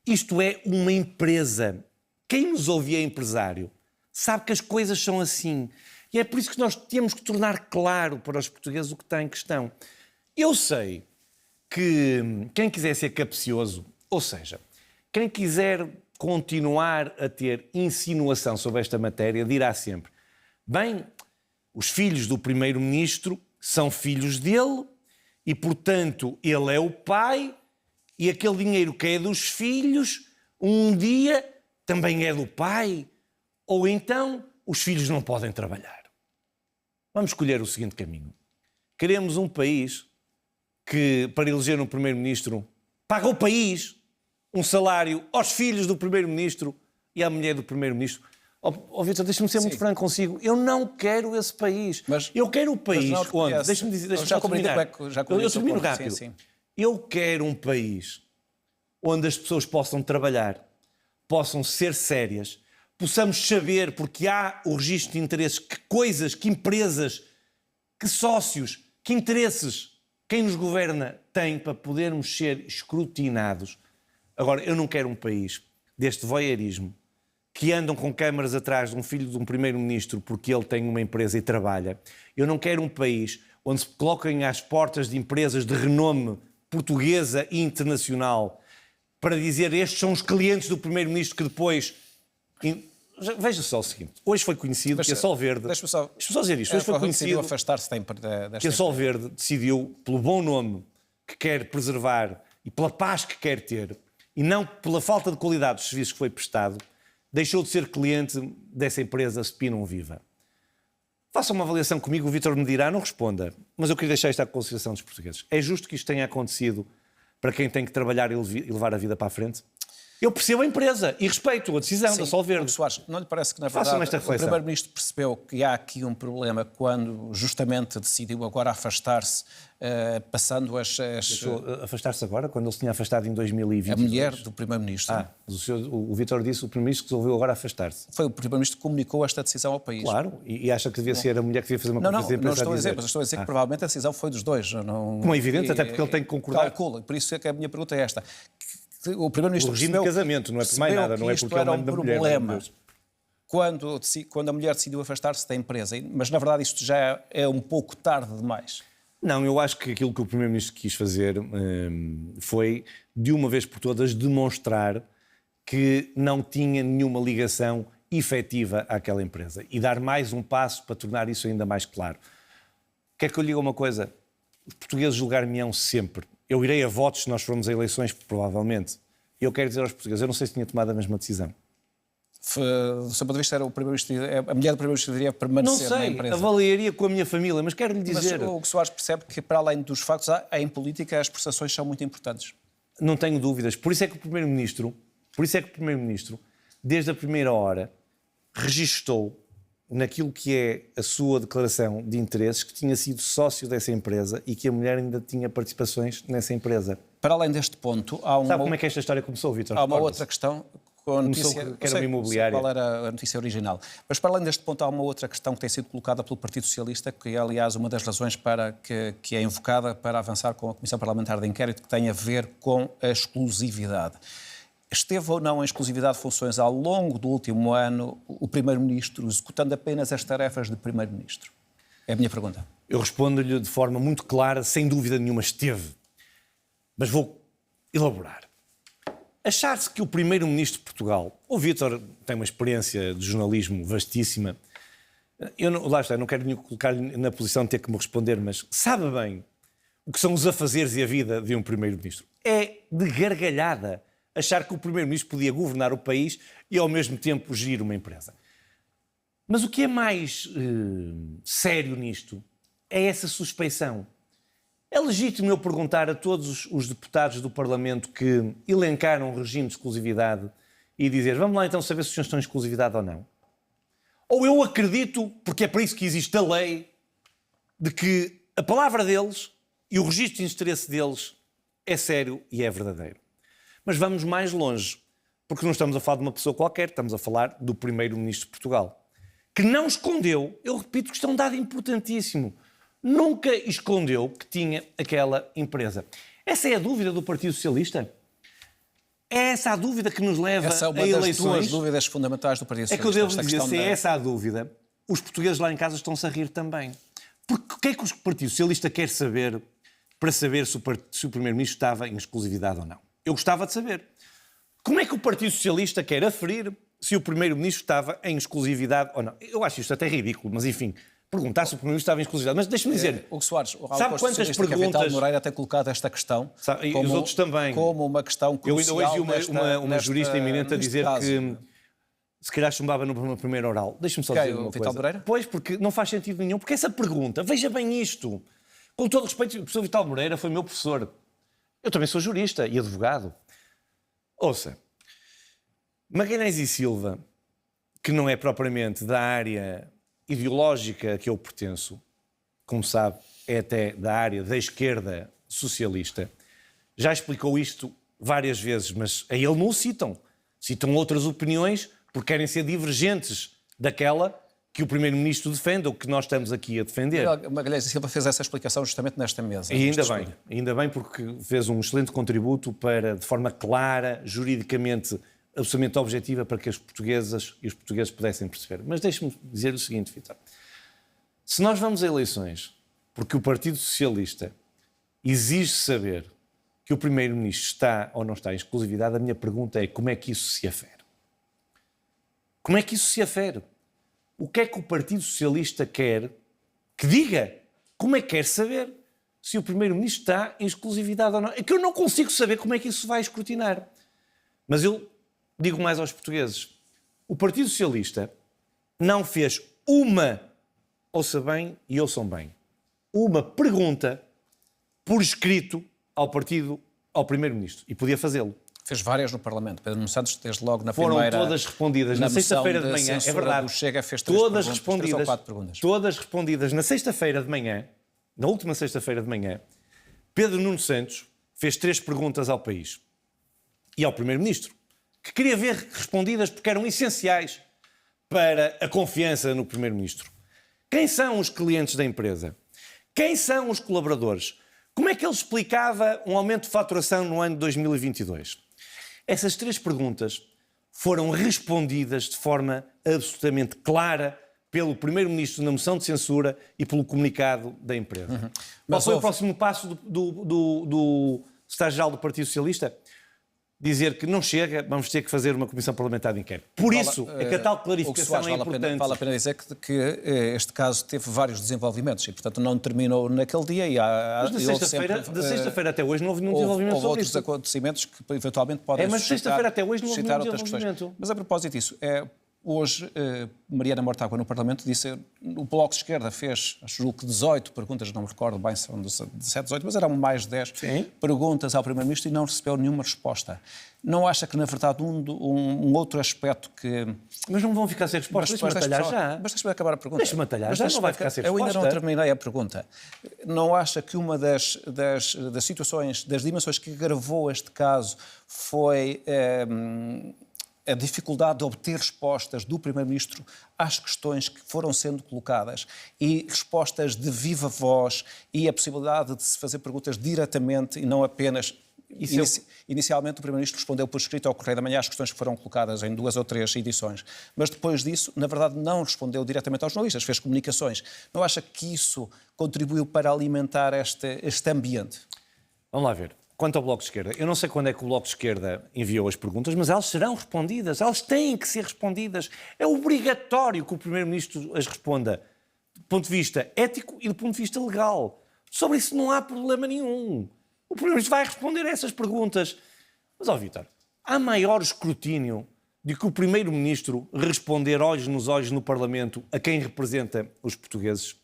Isto é uma empresa. Quem nos ouve é empresário sabe que as coisas são assim. E é por isso que nós temos que tornar claro para os portugueses o que está em questão. Eu sei que quem quiser ser capcioso, ou seja, quem quiser continuar a ter insinuação sobre esta matéria, dirá sempre: bem, os filhos do Primeiro-Ministro são filhos dele e, portanto, ele é o pai e aquele dinheiro que é dos filhos, um dia também é do pai. Ou então, os filhos não podem trabalhar. Vamos escolher o seguinte caminho. Queremos um país que, para eleger um Primeiro-Ministro, paga o país um salário aos filhos do Primeiro-Ministro e à mulher do Primeiro-Ministro. Vítor, deixa-me ser muito franco consigo. Eu não quero esse país. Eu quero o país onde... Deixa-me dizer... Eu termino rápido. Sim. Eu quero um país onde as pessoas possam trabalhar, possam ser sérias, possamos saber, porque há o registro de interesses, que coisas, que empresas, que sócios, que interesses quem nos governa tem para podermos ser escrutinados. Agora, eu não quero um país deste voyeurismo, que andam com câmaras atrás de um filho de um Primeiro-Ministro porque ele tem uma empresa e trabalha. Eu não quero um país onde se coloquem às portas de empresas de renome portuguesa e internacional para dizer estes são os clientes do Primeiro-Ministro que depois... Veja só o seguinte, hoje foi conhecido que a Solverde... Deixa-me só dizer isto. Hoje foi conhecido que a Solverde decidiu, pelo bom nome que quer preservar e pela paz que quer ter, e não pela falta de qualidade dos serviços que foi prestado, deixou de ser cliente dessa empresa Spinum Viva. Faça uma avaliação comigo, o Vítor me dirá, não responda, mas eu queria deixar isto à consideração dos portugueses. É justo que isto tenha acontecido para quem tem que trabalhar e levar a vida para a frente? Eu percebo a empresa e respeito a decisão da Solverde. Soares, não lhe parece que, na verdade, o Primeiro-Ministro percebeu que há aqui um problema quando justamente decidiu agora afastar-se, passando Afastar-se agora, quando ele se tinha afastado em 2020? A mulher do Primeiro-Ministro. Mas o Vítor disse que o Primeiro-Ministro resolveu agora afastar-se. Foi o Primeiro-Ministro que comunicou esta decisão ao país. Claro, e acha que devia ser a mulher que devia fazer uma conferência de imprensa? Não estou a dizer, mas estou a dizer que provavelmente a decisão foi dos dois. Como é evidente, até porque ele tem que concordar. Calcula, por isso é que a minha pergunta é esta. O Primeiro-Ministro o regime de casamento, não é por mais nada, não é porque ele manda da mulher. Quando a mulher decidiu afastar-se da empresa, mas na verdade isto já é um pouco tarde demais. Não, eu acho que aquilo que o Primeiro-Ministro quis fazer foi, de uma vez por todas, demonstrar que não tinha nenhuma ligação efetiva àquela empresa e dar mais um passo para tornar isso ainda mais claro. Quer que eu lhe diga uma coisa? Os portugueses julgar-me-ão sempre. Eu irei a votos se nós formos a eleições, provavelmente. Eu quero dizer aos portugueses, eu não sei se tinha tomado a mesma decisão. Do seu ponto de vista, era a mulher do Primeiro-Ministro deveria permanecer na empresa? Não sei, avaliaria com a minha família, mas quero-lhe dizer... Mas o Soares percebe que, para além dos factos, em política as prestações são muito importantes. Não tenho dúvidas. Por isso é que o Primeiro-Ministro, desde a primeira hora, registou naquilo que é a sua declaração de interesses que tinha sido sócio dessa empresa e que a mulher ainda tinha participações nessa empresa. Para além deste ponto, há Sabe como é que esta história começou, Vítor? Há uma outra questão... Começou que era uma imobiliária. Qual era a notícia original. Mas, para além deste ponto, há uma outra questão que tem sido colocada pelo Partido Socialista, que é, aliás, uma das razões para que é invocada para avançar com a Comissão Parlamentar de Inquérito, que tem a ver com a exclusividade. Esteve ou não em exclusividade de funções ao longo do último ano o Primeiro-Ministro, executando apenas as tarefas de Primeiro-Ministro? É a minha pergunta. Eu respondo-lhe de forma muito clara, sem dúvida nenhuma esteve. Mas vou elaborar. Achar-se que o Primeiro-Ministro de Portugal, o Vítor tem uma experiência de jornalismo vastíssima, não quero colocar-lhe na posição de ter que me responder, mas sabe bem o que são os afazeres e a vida de um Primeiro-Ministro. É de gargalhada achar que o Primeiro-Ministro podia governar o país e ao mesmo tempo gerir uma empresa. Mas o que é mais sério nisto é essa suspeição. É legítimo eu perguntar a todos os deputados do Parlamento que elencaram o regime de exclusividade e dizer, vamos lá então saber se os senhores estão em exclusividade ou não. Ou eu acredito, porque é para isso que existe a lei, de que a palavra deles e o registro de interesse deles é sério e é verdadeiro. Mas vamos mais longe, porque não estamos a falar de uma pessoa qualquer, estamos a falar do Primeiro-Ministro de Portugal, que não escondeu, eu repito que isto é um dado importantíssimo, nunca escondeu que tinha aquela empresa. Essa é a dúvida do Partido Socialista? É essa a dúvida que nos leva a eleições? Essa é uma das duas dúvidas fundamentais do Partido Socialista. É que eu devo dizer, se é essa a dúvida, os portugueses lá em casa estão-se a rir também. Porque o que é que o Partido Socialista quer saber para saber se o Primeiro-Ministro estava em exclusividade ou não? Eu gostava de saber. Como é que o Partido Socialista quer aferir se o Primeiro-Ministro estava em exclusividade ou não? Eu acho isto até ridículo, mas enfim... Perguntar se o Primeiro-Ministro estava em exclusividade. Mas deixe-me dizer... Hugo Soares, sabe quantas perguntas... Vital Moreira tem colocado esta questão... E os outros também. Como uma questão crucial. Eu ouvi uma jurista eminente a dizer que se calhar chumbava no primeiro oral. Deixe-me só dizer uma Vital coisa. Moreira? Pois, porque não faz sentido nenhum. Porque essa pergunta, veja bem isto. Com todo respeito, o professor Vital Moreira foi meu professor. Eu também sou jurista e advogado. Ouça, Magalhães e Silva, que não é propriamente da área ideológica a que eu pertenço, como sabe, é até da área da esquerda socialista, já explicou isto várias vezes, mas a ele não o citam. Citam outras opiniões porque querem ser divergentes daquela que o Primeiro-Ministro defende ou que nós estamos aqui a defender. Magalhães e Silva fez essa explicação justamente nesta mesa. E ainda bem porque fez um excelente contributo para, de forma clara, juridicamente, absolutamente objetiva, para que as portuguesas e os portugueses pudessem perceber. Mas deixe-me dizer o seguinte, Vítor. Se nós vamos a eleições porque o Partido Socialista exige saber que o Primeiro-Ministro está ou não está em exclusividade, a minha pergunta é como é que isso se afere? Como é que isso se afere? O que é que o Partido Socialista quer que diga? Como é que quer saber se o Primeiro-Ministro está em exclusividade ou não? É que eu não consigo saber como é que isso vai escrutinar. Mas eu digo mais aos portugueses. O Partido Socialista não fez uma, ouça bem e ouçam bem, uma pergunta por escrito ao Primeiro-Ministro. E podia fazê-lo. Fez várias no Parlamento. Pedro Nuno Santos, desde logo na Foram primeira... todas respondidas na sexta-feira de manhã. É verdade. Do Chega fez três ou quatro perguntas. Todas respondidas na sexta-feira de manhã, na última sexta-feira de manhã, Pedro Nuno Santos fez 3 perguntas ao país. E ao Primeiro-Ministro, que queria ver respondidas porque eram essenciais para a confiança no Primeiro-Ministro. Quem são os clientes da empresa? Quem são os colaboradores? Como é que ele explicava um aumento de faturação no ano de 2022? Essas 3 perguntas foram respondidas de forma absolutamente clara pelo Primeiro-Ministro na moção de censura e pelo comunicado da empresa. Qual foi o próximo passo do Secretário-Geral do Partido Socialista? Dizer que não chega, vamos ter que fazer uma comissão parlamentar de inquérito. Por isso é que a tal clarificação é importante. Vale a pena dizer que este caso teve vários desenvolvimentos e, portanto, não terminou naquele dia. Mas de sexta-feira até hoje não houve nenhum desenvolvimento sobre outros acontecimentos que eventualmente podem mas de sexta-feira até hoje não houve nenhum desenvolvimento. Mas a propósito disso, hoje, Mariana Mortágua, no Parlamento, disse o Bloco de Esquerda fez, acho que 18 perguntas, não me recordo bem se são 17, 18, mas eram mais de 10 perguntas ao Primeiro-Ministro e não recebeu nenhuma resposta. Não acha que, na verdade, um outro aspecto que... Mas não vão ficar sem resposta, deixa-me atalhar já. Mas deixa-me acabar a pergunta. Deixa-me atalhar já, não vai ficar sem resposta. Eu ainda não terminei a pergunta. Não acha que uma das situações, das dimensões que agravou este caso foi... a dificuldade de obter respostas do Primeiro-Ministro às questões que foram sendo colocadas e respostas de viva voz e a possibilidade de se fazer perguntas diretamente e não apenas... Inicialmente o Primeiro-Ministro respondeu por escrito ao Correio da Manhã às questões que foram colocadas em 2 ou 3 edições, mas depois disso, na verdade, não respondeu diretamente aos jornalistas, fez comunicações. Não acha que isso contribuiu para alimentar este ambiente? Vamos lá ver. Quanto ao Bloco de Esquerda, eu não sei quando é que o Bloco de Esquerda enviou as perguntas, mas elas serão respondidas, elas têm que ser respondidas. É obrigatório que o Primeiro-Ministro as responda do ponto de vista ético e do ponto de vista legal. Sobre isso não há problema nenhum. O Primeiro-Ministro vai responder a essas perguntas. Mas, Vítor, há maior escrutínio de que o Primeiro-Ministro responder olhos nos olhos no Parlamento a quem representa os portugueses?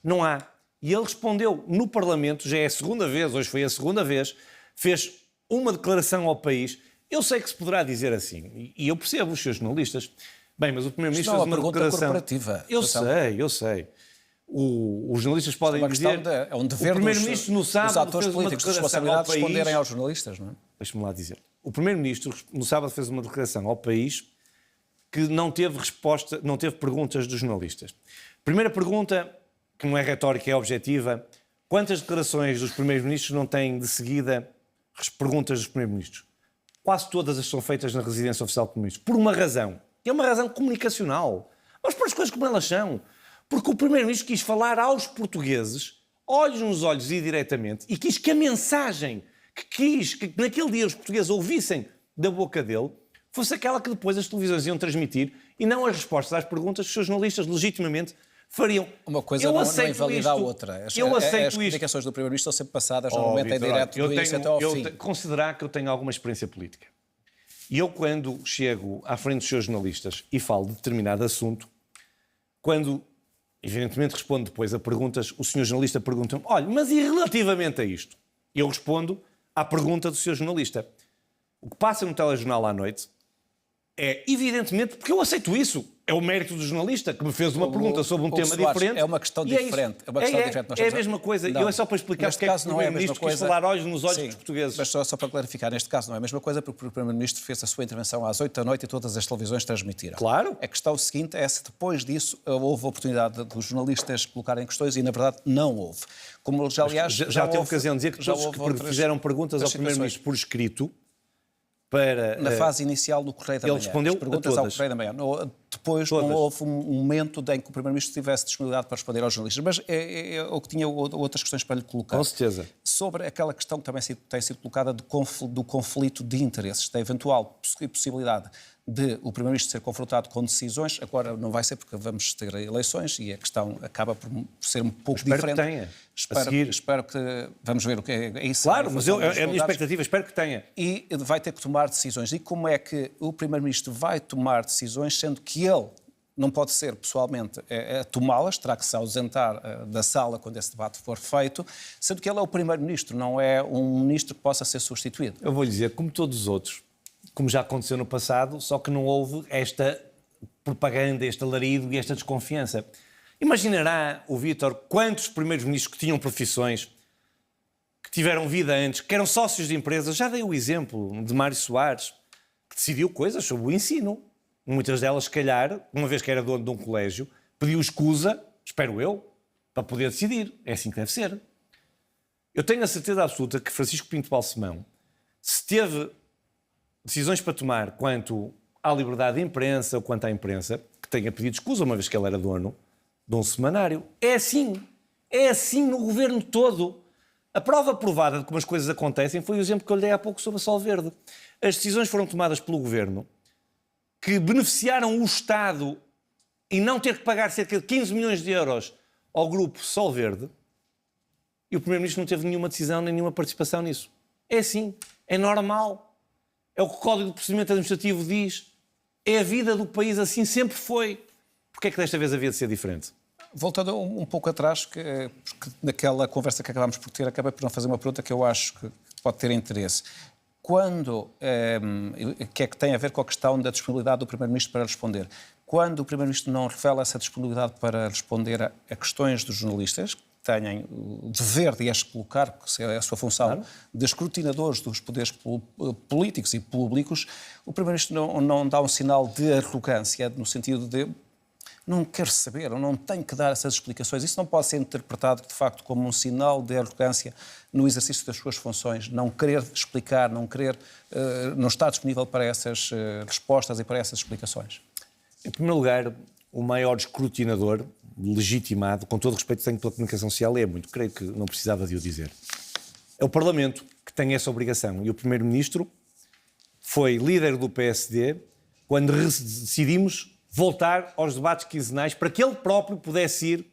Não há. E ele respondeu no Parlamento, já é a segunda vez, hoje foi a segunda vez, fez uma declaração ao país. Eu sei que se poderá dizer assim, e eu percebo os seus jornalistas. Bem, mas o Primeiro-Ministro fez uma declaração... corporativa. Eu sei. Os jornalistas podem dizer... É um dever o Primeiro-Ministro no sábado atores fez uma políticos de declaração ao país... responderem aos jornalistas, não é? Deixa-me lá dizer. O Primeiro-Ministro no sábado fez uma declaração ao país que não teve resposta, não teve perguntas dos jornalistas. Primeira pergunta, que não é retórica, é objetiva: quantas declarações dos primeiros-ministros não têm de seguida perguntas dos primeiros-ministros? Quase todas as são feitas na residência oficial do primeiro-ministro. Por uma razão. E é uma razão comunicacional. Vamos pôr as coisas como elas são. Porque o primeiro-ministro quis falar aos portugueses, olhos nos olhos e diretamente, e quis que a mensagem que naquele dia os portugueses ouvissem da boca dele fosse aquela que depois as televisões iam transmitir e não as respostas às perguntas que os seus jornalistas legitimamente fariam. Uma coisa não invalida a outra. As comunicações do Primeiro-Ministro são sempre passadas, normalmente em direto do início até ao fim. Considerar que eu tenho alguma experiência política. E eu, quando chego à frente dos seus jornalistas e falo de determinado assunto, quando, evidentemente, respondo depois a perguntas, o senhor jornalista pergunta-me: olha, mas e relativamente a isto? Eu respondo à pergunta do senhor jornalista. O que passa no telejornal à noite é, evidentemente, porque eu aceito isso. É o mérito do jornalista que me fez uma pergunta sobre um tema diferente. É uma questão diferente. É a mesma coisa. E é só para explicar porque é que o Primeiro-Ministro quis falar olhos nos olhos dos portugueses. Mas só para clarificar, neste caso não é a mesma coisa, porque o Primeiro-Ministro fez a sua intervenção às 8 da noite e todas as televisões transmitiram. Claro. A questão seguinte é se depois disso houve a oportunidade dos jornalistas colocarem questões e, na verdade, não houve. Como já, aliás, já teve ocasião de dizer que todos que fizeram perguntas ao Primeiro-Ministro por escrito, na fase inicial do Correio da Manhã. Ele respondeu perguntas a ao Correio da Manhã. Depois não houve um momento em que o Primeiro-Ministro tivesse disponibilidade para responder aos jornalistas. Mas eu tinha outras questões para lhe colocar. Com certeza. Sobre aquela questão que também tem sido colocada do conflito de interesses, da eventual possibilidade de o Primeiro-Ministro ser confrontado com decisões. Agora não vai ser, porque vamos ter eleições e a questão acaba por ser um pouco diferente. Que tenha. Espero que... Vamos ver o que é isso. Claro, mas é a minha expectativa. Espero que tenha. E vai ter que tomar decisões. E como é que o Primeiro-Ministro vai tomar decisões, sendo que ele não pode ser pessoalmente a tomá-las, terá que se ausentar da sala quando esse debate for feito, sendo que ele é o Primeiro-Ministro, não é um ministro que possa ser substituído? Eu vou lhe dizer, como todos os outros, como já aconteceu no passado, só que não houve esta propaganda, este alarido e esta desconfiança. Imaginará o Vítor quantos primeiros-ministros que tinham profissões, que tiveram vida antes, que eram sócios de empresas. Já dei o exemplo de Mário Soares, que decidiu coisas sobre o ensino. Muitas delas, se calhar, uma vez que era dono de um colégio, pediu escusa, espero eu, para poder decidir. É assim que deve ser. Eu tenho a certeza absoluta que Francisco Pinto Balsemão, se teve decisões para tomar quanto à liberdade de imprensa ou quanto à imprensa, que tenha pedido escusa, uma vez que ele era dono de um semanário. É assim no governo todo. A prova provada de como as coisas acontecem foi o exemplo que eu lhe dei há pouco sobre a Sol Verde. As decisões foram tomadas pelo governo que beneficiaram o Estado e não ter que pagar cerca de 15 milhões de euros ao grupo Sol Verde, e o Primeiro-Ministro não teve nenhuma decisão nem nenhuma participação nisso. É assim, é normal. É o que o Código de Procedimento Administrativo diz. É a vida do país assim, sempre foi. Porquê é que desta vez havia de ser diferente? Voltando um pouco atrás, porque naquela conversa que acabámos por ter, acabei por não fazer uma pergunta que eu acho que pode ter interesse. Que é que tem a ver com a questão da disponibilidade do Primeiro-Ministro para responder. Quando o Primeiro-Ministro não revela essa disponibilidade para responder a questões dos jornalistas, que têm o dever de as colocar, que é a sua função, claro, de escrutinadores dos poderes políticos e públicos, o Primeiro-Ministro não dá um sinal de arrogância, no sentido de não quer saber, ou não tem que dar essas explicações. Isso não pode ser interpretado, de facto, como um sinal de arrogância no exercício das suas funções, não querer explicar, não estar disponível para essas respostas e para essas explicações. Em primeiro lugar, o maior escrutinador, legitimado, com todo o respeito que tenho pela comunicação social, creio que não precisava de o dizer. É o Parlamento que tem essa obrigação. E o Primeiro-Ministro foi líder do PSD quando decidimos voltar aos debates quinzenais para que ele próprio pudesse ir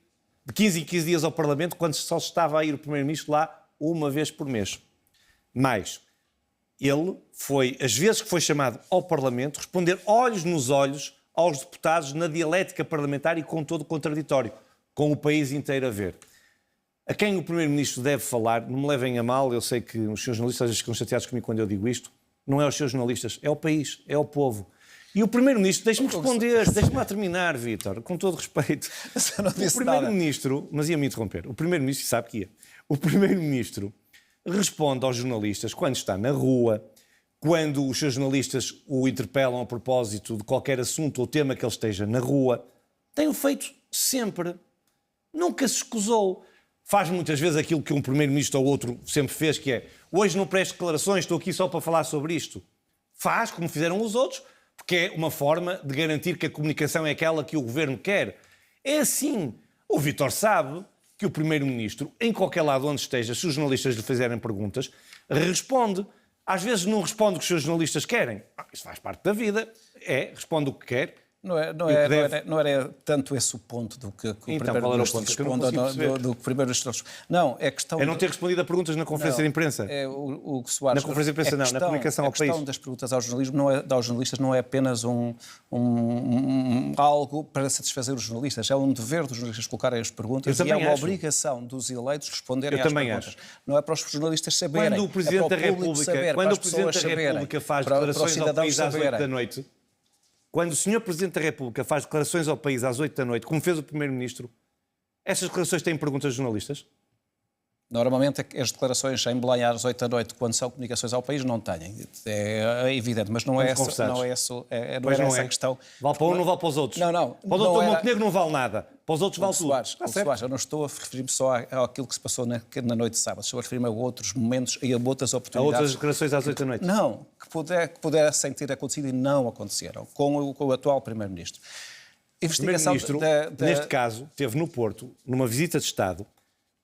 de 15 em 15 dias ao Parlamento, quando só estava a ir o Primeiro-Ministro lá uma vez por mês. Mas ele foi, às vezes que foi chamado ao Parlamento, responder olhos nos olhos aos deputados na dialética parlamentar e com todo o contraditório, com o país inteiro a ver. A quem o Primeiro-Ministro deve falar, não me levem a mal, eu sei que os seus jornalistas às vezes ficam chateados comigo quando eu digo isto, não é os seus jornalistas, é o país, é o povo. E o Primeiro-Ministro, deixe-me responder, deixe-me lá terminar, Vítor, com todo respeito. O Primeiro-Ministro, mas ia-me interromper, o Primeiro-Ministro sabe que ia. O Primeiro-Ministro responde aos jornalistas quando está na rua, quando os seus jornalistas o interpelam a propósito de qualquer assunto ou tema que ele esteja na rua. Tem-o feito sempre. Nunca se escusou. Faz muitas vezes aquilo que um Primeiro-Ministro ou outro sempre fez, que é hoje não presto declarações, estou aqui só para falar sobre isto. Faz, como fizeram os outros, porque é uma forma de garantir que a comunicação é aquela que o Governo quer. É assim. O Vítor sabe que o Primeiro-Ministro, em qualquer lado onde esteja, se os jornalistas lhe fizerem perguntas, responde. Às vezes não responde o que os seus jornalistas querem. Isso faz parte da vida. Responde o que quer. Não era tanto esse o ponto do que o Primeiro-Ministro responde do Primeiro-Ministro. Não, é questão... É não ter respondido a perguntas na conferência de imprensa. O Soares, na conferência de imprensa na comunicação ao país. A questão das perguntas aos jornalistas não é apenas algo para satisfazer os jornalistas. É um dever dos jornalistas colocarem as perguntas e é uma obrigação dos eleitos responderem às perguntas. Não é para os jornalistas saberem. Quando o Presidente da República faz declarações ao país às 8 da noite... Quando o Sr. Presidente da República faz declarações ao país às 8 da noite, como fez o Primeiro-Ministro, essas declarações têm perguntas de jornalistas? Normalmente as declarações em Belém às 8 da noite, quando são comunicações ao país, não têm. É evidente, mas não é essa a questão. Vale para um, não vale para os outros? Não. Para o Dr. Montenegro não vale nada. Para os outros vale tudo. Soares, eu não estou a referir-me só àquilo que se passou na noite de sábado. Estou a referir-me a outros momentos e a outras oportunidades. A outras declarações às 8 da noite? Não, que pudessem ter acontecido e não aconteceram, com o atual Primeiro-Ministro. O Primeiro-Ministro, neste caso, esteve no Porto, numa visita de Estado,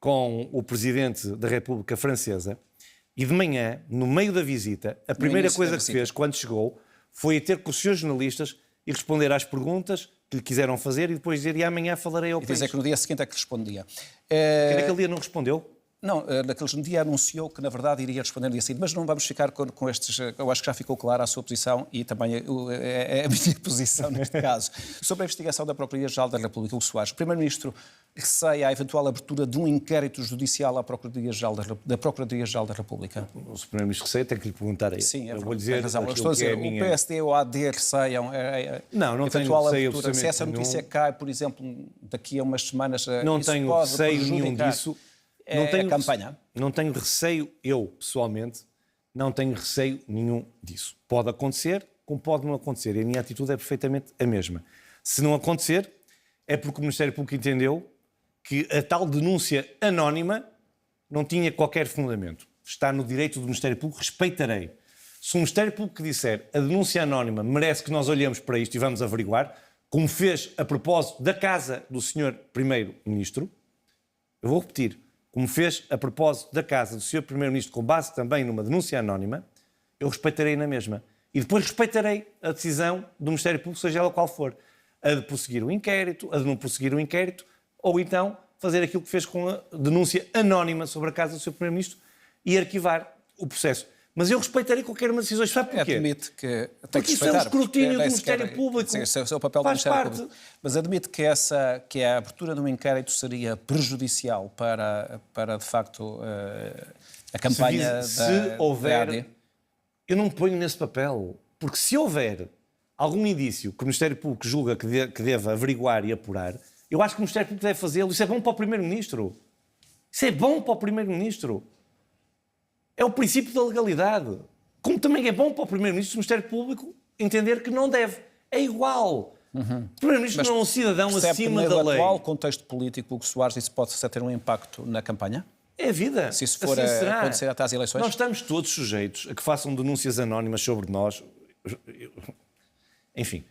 com o Presidente da República Francesa, e de manhã, no meio da visita, a primeira coisa que fez, quando chegou, foi ter com os seus jornalistas e responder às perguntas que lhe quiseram fazer e depois dizer, e amanhã falarei ao país. E dizer que no dia seguinte é que respondia. Que naquele dia não respondeu? Não, naquele dia anunciou que, na verdade, iria responder no dia seguinte, mas não vamos ficar com estes... Eu acho que já ficou clara a sua posição e também a minha posição neste caso. Sobre a investigação da Procuradoria-Geral da República, o Soares, o Primeiro-Ministro receia a eventual abertura de um inquérito judicial à Procuradoria-Geral da Procuradoria-Geral da República? Se o Primeiro-Ministro receia, tem que lhe perguntar aí. Sim, eu vou dizer razão. Estou a dizer, o PSD ou a AD receiam não tenho receio abertura. Se essa notícia cai, por exemplo, daqui a umas semanas... Não tenho receio nenhum disso. Campanha? Não tenho receio, eu, pessoalmente, não tenho receio nenhum disso. Pode acontecer, como pode não acontecer. E a minha atitude é perfeitamente a mesma. Se não acontecer, é porque o Ministério Público entendeu que a tal denúncia anónima não tinha qualquer fundamento. Está no direito do Ministério Público, respeitarei. Se o Ministério Público disser a denúncia anónima merece que nós olhemos para isto e vamos averiguar, como fez a propósito da casa do Sr. Primeiro-Ministro, eu vou repetir, como fez a propósito da casa do Sr. Primeiro-Ministro, com base também numa denúncia anónima, eu respeitarei na mesma. E depois respeitarei a decisão do Ministério Público, seja ela qual for. A de prosseguir o inquérito, a de não prosseguir o inquérito, ou então fazer aquilo que fez com a denúncia anónima sobre a casa do Sr. Primeiro-Ministro e arquivar o processo. Mas eu respeitarei qualquer uma decisão. Sabe porquê? Admite que tem porque que respeitar. Isso é um escrutínio do Ministério Público. Sim, esse é o papel do Ministério Público. Mas admite que a abertura de um inquérito seria prejudicial para de facto, a campanha se houver, da AD? Eu não me ponho nesse papel. Porque se houver algum indício que o Ministério Público julga que deva averiguar e apurar, eu acho que o Ministério Público deve fazê-lo. Isso é bom para o Primeiro-Ministro. Isso é bom para o Primeiro-Ministro. É o princípio da legalidade. Como também é bom para o Primeiro-Ministro e o Ministério Público entender que não deve. É igual. O Primeiro-Ministro não é um cidadão acima da lei. No atual contexto político, o que Soares disse pode ter um impacto na campanha? É a vida. Se isso for acontecer até às eleições? Nós estamos todos sujeitos a que façam denúncias anónimas sobre nós. Enfim,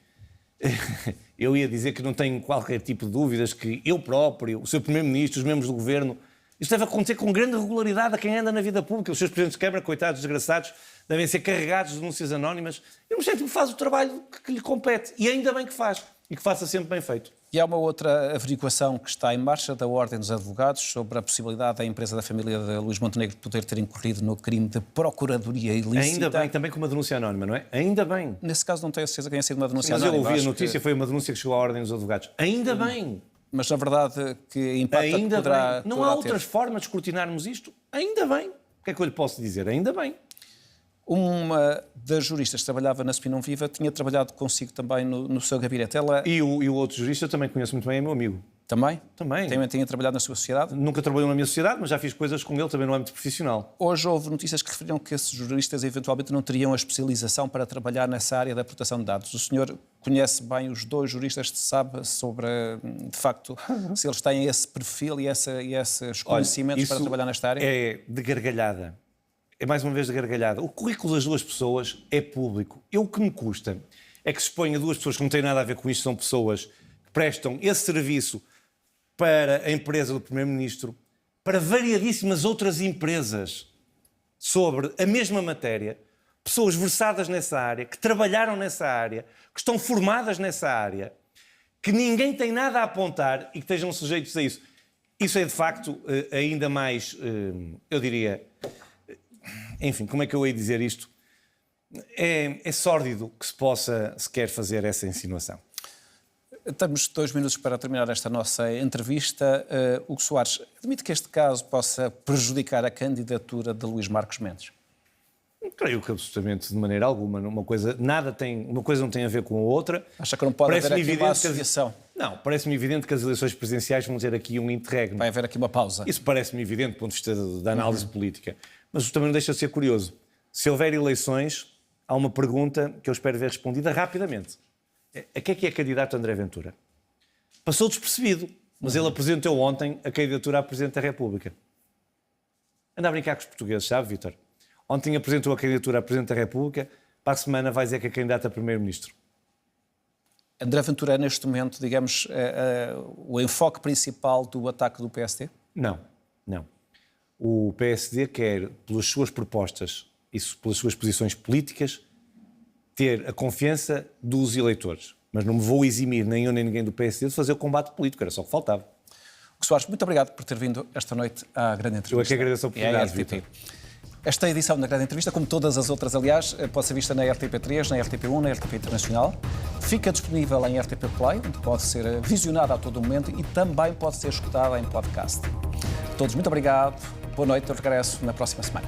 eu ia dizer que não tenho qualquer tipo de dúvidas que eu próprio, o Sr. Primeiro-Ministro, os membros do Governo, isso deve acontecer com grande regularidade a quem anda na vida pública. Os seus presidentes de Câmara, coitados, desgraçados, devem ser carregados de denúncias anónimas. E o Ministério Público faz o trabalho que lhe compete. E ainda bem que faz. E que faça sempre bem feito. E há uma outra averiguação que está em marcha da Ordem dos Advogados sobre a possibilidade da empresa da família de Luís Montenegro poder ter incorrido no crime de procuradoria ilícita. Ainda bem, também com uma denúncia anónima, não é? Ainda bem. Nesse caso não tenho certeza que tenha sido uma denúncia Mas anónima. eu ouvi a notícia, foi uma denúncia que chegou à Ordem dos Advogados. Ainda bem. Mas, na verdade, que impacto ainda poderá bem. Não há outras formas de escrutinarmos isto? Ainda bem. O que é que eu lhe posso dizer? Ainda bem. Uma das juristas que trabalhava na Spinão Viva tinha trabalhado consigo também no seu gabinete. Ela... E o outro jurista eu também conheço muito bem, é meu amigo. Também? Também. Tinha trabalhado na sua sociedade? Nunca trabalhou na minha sociedade, mas já fiz coisas com ele também no âmbito profissional. Hoje houve notícias que referiam que esses juristas eventualmente não teriam a especialização para trabalhar nessa área da proteção de dados. O senhor conhece bem os dois juristas, sabe sobre, de facto, se eles têm esse perfil e esses conhecimentos para trabalhar nesta área? É de gargalhada. É mais uma vez de gargalhada. O currículo das duas pessoas é público. O que me custa é que se exponha duas pessoas que não têm nada a ver com isto, são pessoas que prestam esse serviço para a empresa do Primeiro-Ministro, para variadíssimas outras empresas sobre a mesma matéria, pessoas versadas nessa área, que trabalharam nessa área, que estão formadas nessa área, que ninguém tem nada a apontar e que estejam sujeitos a isso. Isso é, de facto, ainda mais, eu diria... Enfim, como é que eu ia dizer isto? É sórdido que se possa sequer fazer essa insinuação. Temos 2 minutos para terminar esta nossa entrevista. Hugo Soares, admite que este caso possa prejudicar a candidatura de Luís Marcos Mendes? Creio que absolutamente de maneira alguma. Uma coisa não tem a ver com a outra. Acha que não pode haver aqui uma associação? Não, parece-me evidente que as eleições presidenciais vão ter aqui um interregno. Vai haver aqui uma pausa. Isso parece-me evidente do ponto de vista da análise política. Mas também não deixa de ser curioso. Se houver eleições, há uma pergunta que eu espero ver respondida rapidamente. A que é candidato André Ventura? Passou despercebido, mas ele apresentou ontem a candidatura a Presidente da República. Anda a brincar com os portugueses, sabe, Vítor? Ontem apresentou a candidatura a Presidente da República, para a semana vai dizer que é candidato a Primeiro-Ministro. André Ventura é, neste momento, digamos, o enfoque principal do ataque do PSD? Não. O PSD quer, pelas suas propostas e pelas suas posições políticas, ter a confiança dos eleitores. Mas não me vou eximir, nem eu nem ninguém do PSD, de fazer o combate político, era só o que faltava. Soares, muito obrigado por ter vindo esta noite à Grande Entrevista. Eu é que agradeço a oportunidade, Vítor. Esta edição da Grande Entrevista, como todas as outras, aliás, pode ser vista na RTP3, na RTP1, na RTP Internacional. Fica disponível em RTP Play, onde pode ser visionada a todo momento e também pode ser escutada em podcast. A todos, muito obrigado. Boa noite, eu regresso na próxima semana.